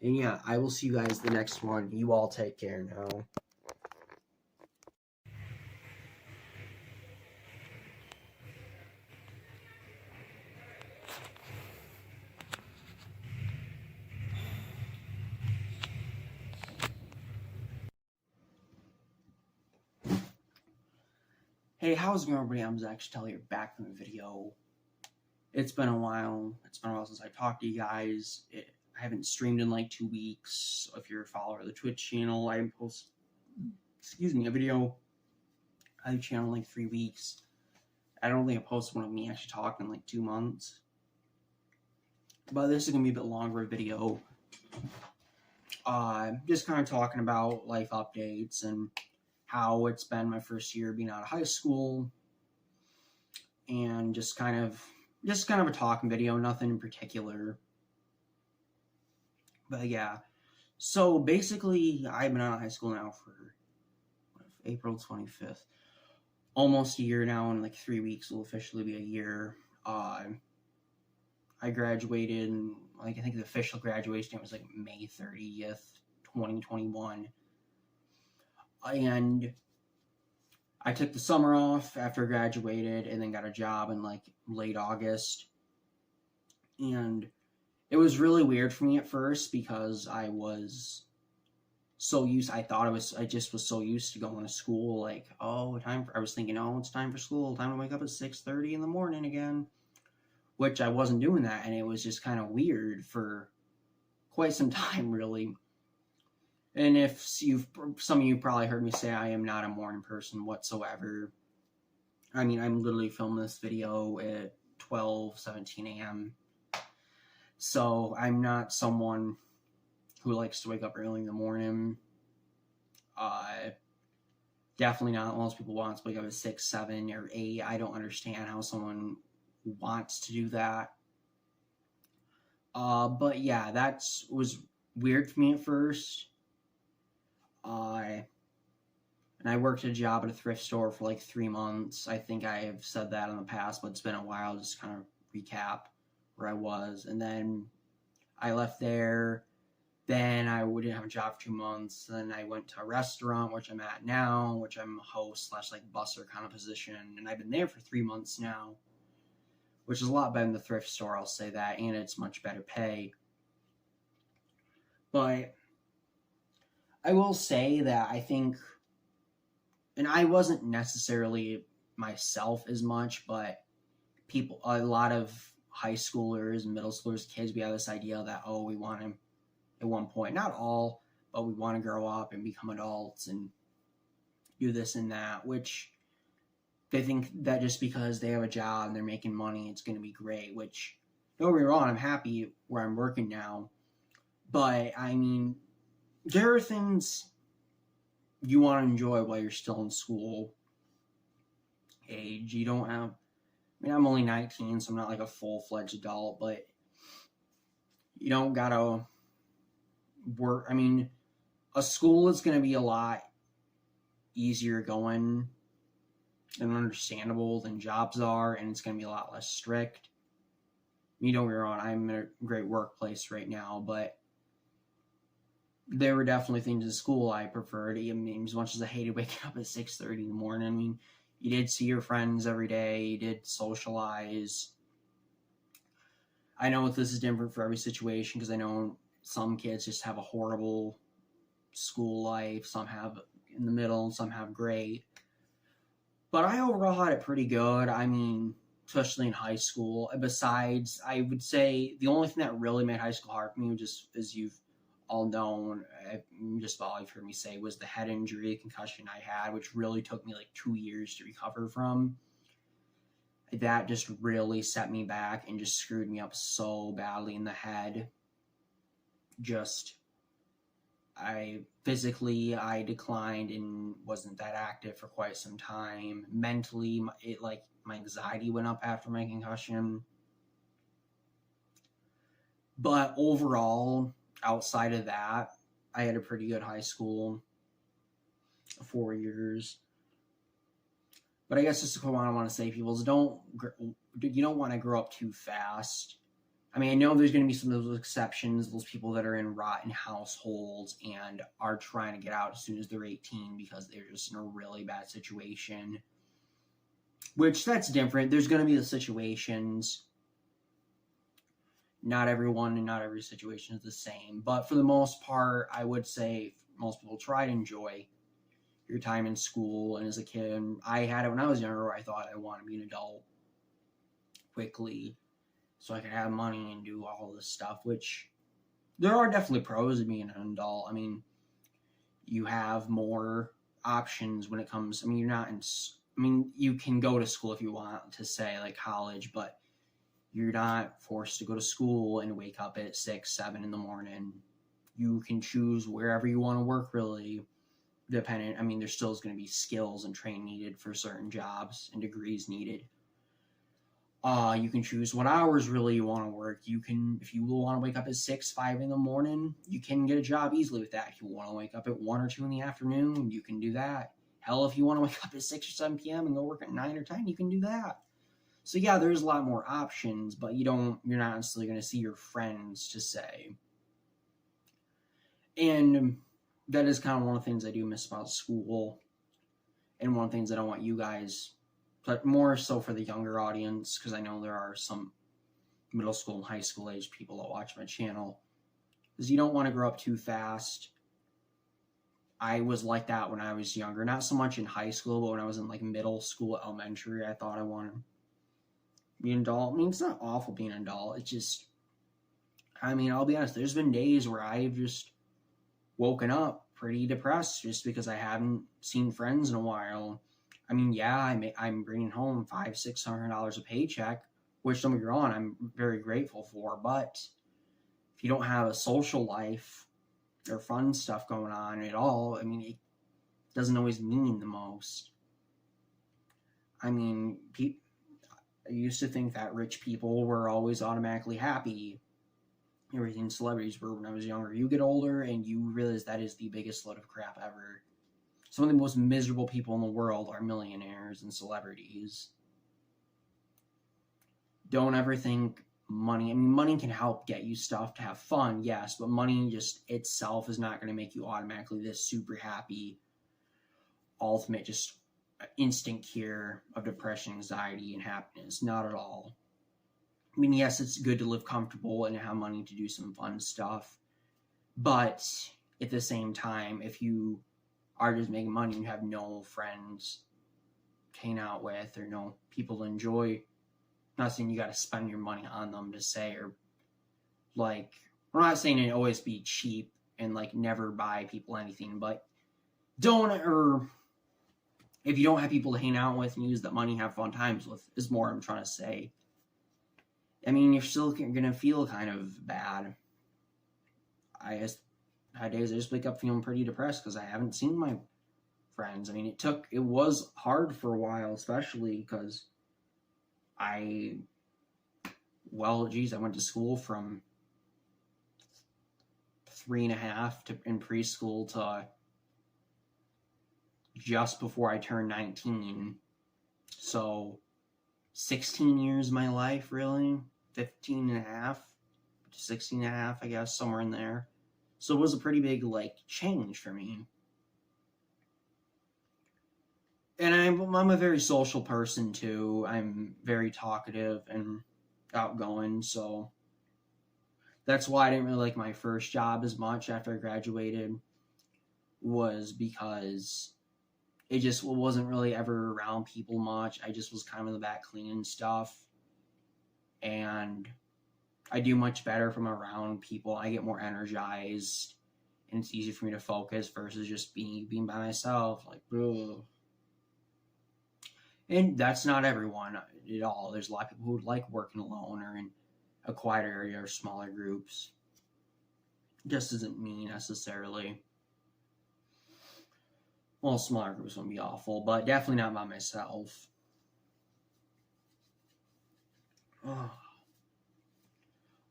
And yeah, I will see you guys the next one. You all take care now. Hey, how's it going, everybody? I'm Zack Chatel here, back from the video. It's been a while. It's been a while since I talked to you guys. I haven't streamed in like 2 weeks. If you're a follower of the Twitch channel, I didn't post, a video on the channel in like 3 weeks. I don't think I posted one of me actually talking in like 2 months. But this is going to be a bit longer of a video. Just kind of talking about life updates and how it's been my first year being out of high school, and just kind of a talking video, nothing in particular. But yeah, so basically I've been out of high school now for April 25th, almost a year now. In like 3 weeks will officially be a year. I graduated, like I think the official graduation date was like May 30th, 2021. And I took the summer off after I graduated and then got a job in like late August. And it was really weird for me at first because I was so used, I just was so used to going to school, like, I was thinking, it's time for school, time to wake up at 6:30 in the morning again, which I wasn't doing that, and it was just kind of weird for quite some time, really. And if some of you probably heard me say I am not a morning person whatsoever. I mean, I'm literally filming this video at 12:17 a.m. So I'm not someone who likes to wake up early in the morning. Definitely not. Most people want to wake up at 6, 7, or 8. I don't understand how someone wants to do that. But yeah, that was weird for me at first. And I worked a job at a thrift store for like 3 months. I think I have said that in the past, but it's been a while. Just kind of recap where I was. And then I left there. Then I didn't have a job for 2 months. Then I went to a restaurant, which I'm at now, which I'm a host / like busser kind of position. And I've been there for 3 months now, which is a lot better than the thrift store, I'll say that. And it's much better pay. But I will say that I think, and I wasn't necessarily myself as much, but a lot of high schoolers, middle schoolers, kids, we have this idea that, we want to, at one point, not all, but we want to grow up and become adults and do this and that, which they think that just because they have a job and they're making money, it's going to be great, which, don't get me wrong, I'm happy where I'm working now. But, I mean, there are things you want to enjoy while you're still in school age. You don't have, I'm only 19, so I'm not like a full-fledged adult, but you don't gotta work. A school is going to be a lot easier going and understandable than jobs are, and it's going to be a lot less strict. You don't get me wrong, I'm in a great workplace right now, but there were definitely things in school I preferred. As much as I hated waking up at 6:30 in the morning, you did see your friends every day, you did socialize. I know this is different for every situation, because I know some kids just have a horrible school life, some have in the middle, some have great. But I overall had it pretty good, especially in high school. Besides, I would say the only thing that really made high school hard for me, just as you've all known, just all you've heard me say, was the head injury, concussion I had, which really took me like 2 years to recover from. That just really set me back and just screwed me up so badly in the head. Physically, I declined and wasn't that active for quite some time. Mentally, my anxiety went up after my concussion. But overall, outside of that, I had a pretty good high school, 4 years. But I guess just what I want to say, people, is you don't want to grow up too fast. I know there's going to be some of those exceptions, those people that are in rotten households and are trying to get out as soon as they're 18 because they're just in a really bad situation. Which, that's different. There's going to be the situations. Not everyone and not every situation is the same. But for the most part, I would say most people try to enjoy your time in school and as a kid. And I had it when I was younger where I thought I wanted to be an adult quickly so I could have money and do all this stuff, which there are definitely pros to being an adult. I mean, you have more options when it comes, I mean, you're not in, I mean, you can go to school if you want to say like college, but you're not forced to go to school and wake up at 6, 7 in the morning. You can choose wherever you want to work, really, dependent. I mean, there still is going to be skills and training needed for certain jobs and degrees needed. You can choose what hours really you want to work. You can, if you want to wake up at 6, 5 in the morning, you can get a job easily with that. If you want to wake up at 1 or 2 in the afternoon, you can do that. Hell, if you want to wake up at 6 or 7 p.m. and go work at 9 or 10, you can do that. So yeah, there's a lot more options, but you're not necessarily going to see your friends to say. And that is kind of one of the things I do miss about school. And one of the things that I want you guys, but more so for the younger audience, because I know there are some middle school and high school age people that watch my channel, is you don't want to grow up too fast. I was like that when I was younger. Not so much in high school, but when I was in like middle school, elementary, I thought I wanted to be an adult. I mean, it's not awful being an adult. It's just, I mean, I'll be honest, there's been days where I've just woken up pretty depressed just because I haven't seen friends in a while. I mean, yeah, I'm bringing home $500-600 a paycheck, which don't get me wrong, I'm very grateful for. But if you don't have a social life or fun stuff going on at all, I mean, it doesn't always mean the most. I mean, I used to think that rich people were always automatically happy. Everything celebrities were when I was younger. You get older and you realize that is the biggest load of crap ever. Some of the most miserable people in the world are millionaires and celebrities. Don't ever think money, I mean, money can help get you stuff to have fun, yes, but money just itself is not going to make you automatically this super happy, ultimate, just instant cure of depression, anxiety, and happiness. Not at all. I mean, yes, it's good to live comfortable and have money to do some fun stuff, but at the same time, if you are just making money and you have no friends to hang out with or no people to enjoy, I'm not saying you got to spend your money on them to say, or like, we're not saying to always be cheap and like never buy people anything, but don't, or if you don't have people to hang out with and use that money, have fun times with, is more I'm trying to say. I mean, you're still going to feel kind of bad. I just had days I just wake up feeling pretty depressed because I haven't seen my friends. I mean, it was hard for a while, especially because I went to school from 3.5 in preschool to just before I turned 19. So 16 years of my life, really. 15.5 to 16.5, I guess, somewhere in there. So it was a pretty big, like, change for me. And I'm a very social person, too. I'm very talkative and outgoing, so that's why I didn't really like my first job as much after I graduated, was because it just wasn't really ever around people much. I just was kind of in the back cleaning stuff. And I do much better from around people. I get more energized, and it's easy for me to focus versus just being by myself. Like, ugh. And that's not everyone at all. There's a lot of people who like working alone or in a quiet area or smaller groups. It just isn't me necessarily. Well, smaller groups wouldn't be awful, but definitely not by myself.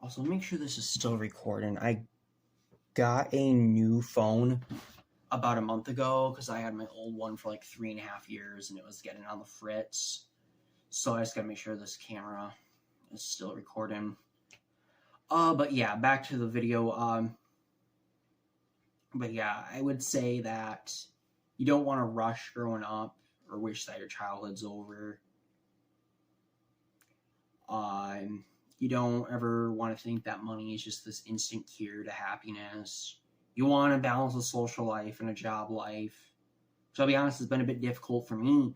Also, make sure this is still recording. I got a new phone about a month ago because I had my old one for like 3.5 years and it was getting on the fritz. So I just gotta make sure this camera is still recording. But yeah, back to the video. But yeah, I would say that you don't want to rush growing up or wish that your childhood's over. You don't ever want to think that money is just this instant cure to happiness. You want to balance a social life and a job life. So I'll be honest, it's been a bit difficult for me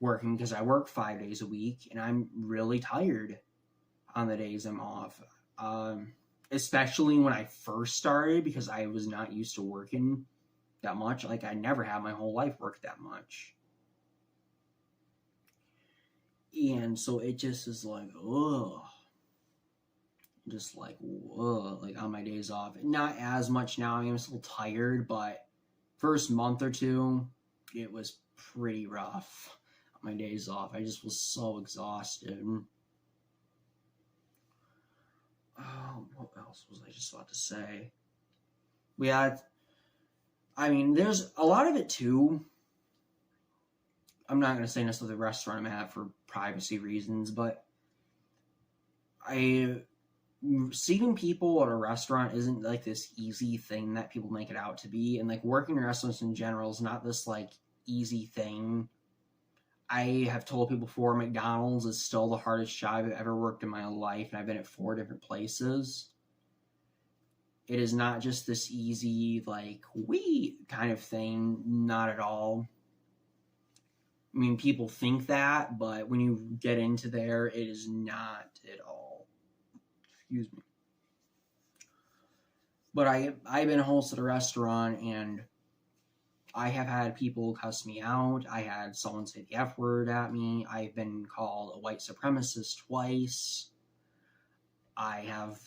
working because I work 5 days a week and I'm really tired on the days I'm off. Especially when I first started, because I was not used to working that much. Like, I never had my whole life worked that much. And so it just is like, ugh. Just like, ugh, like on my days off. Not as much now, I'm still tired, but first month or two, it was pretty rough on my days off. I just was so exhausted. Oh, what else was I just about to say? There's a lot of it too. I'm not going to say necessarily the restaurant I'm at for privacy reasons, but seeing people at a restaurant isn't like this easy thing that people make it out to be. And like working in restaurants in general is not this like easy thing. I have told people before, McDonald's is still the hardest job I've ever worked in my life, and I've been at 4 different places. It is not just this easy, like, wee kind of thing. Not at all. I mean, people think that, but when you get into there, it is not at all. Excuse me. But I've been a host at a restaurant, and I have had people cuss me out. I had someone say the F word at me. I've been called a white supremacist twice. I have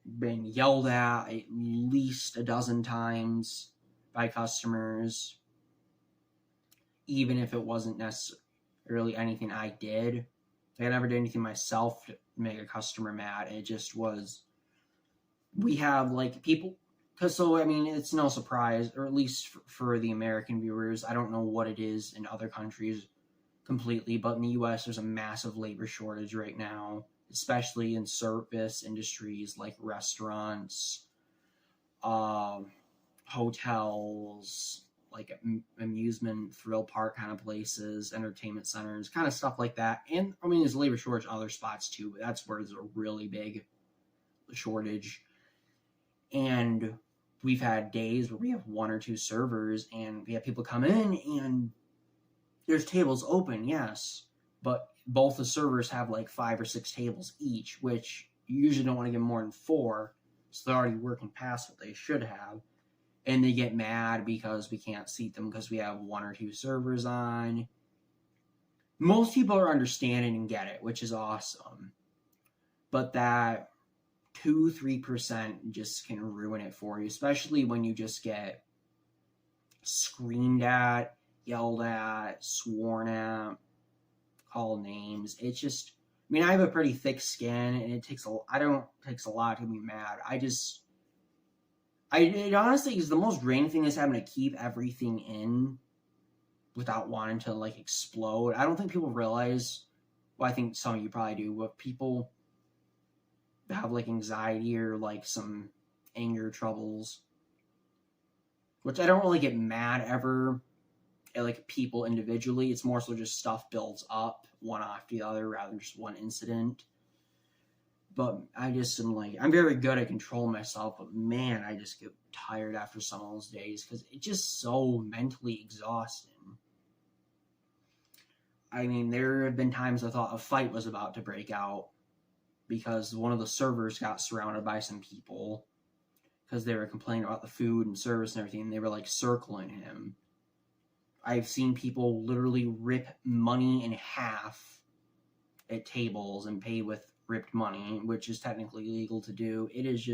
been yelled at least a dozen times by customers, even if it wasn't necessarily anything I did. I never did anything myself to make a customer mad. It just was, we have like people, because it's no surprise, or at least for the American viewers, I don't know what it is in other countries completely, but in the US there's a massive labor shortage right now, especially in service industries like restaurants, hotels, like amusement, thrill park kind of places, entertainment centers, kind of stuff like that. And there's labor shortage in other spots too, but that's where there's a really big shortage. And we've had days where we have 1 or 2 servers, and we have people come in, and there's tables open, yes, but both the servers have like 5 or 6 tables each, which you usually don't want to give more than 4, so they're already working past what they should have. And they get mad because we can't seat them because we have 1 or 2 servers on. Most people are understanding and get it, which is awesome. But that 2-3% just can ruin it for you, especially when you just get screamed at, yelled at, sworn at, called names. It's just, I have a pretty thick skin, and it takes a lot to be mad. It honestly is the most draining thing is having to keep everything in without wanting to like explode. I don't think people realize, well, I think some of you probably do, but people have like anxiety or like some anger troubles, which I don't really get mad ever at like people individually. It's more so just stuff builds up one after the other rather than just one incident. But I just am like, I'm very good at controlling myself, but man, I just get tired after some of those days because it's just so mentally exhausting. There have been times I thought a fight was about to break out because one of the servers got surrounded by some people because they were complaining about the food and service and everything, and they were like circling him. I've seen people literally rip money in half at tables and pay with ripped money, which is technically illegal to do. It is just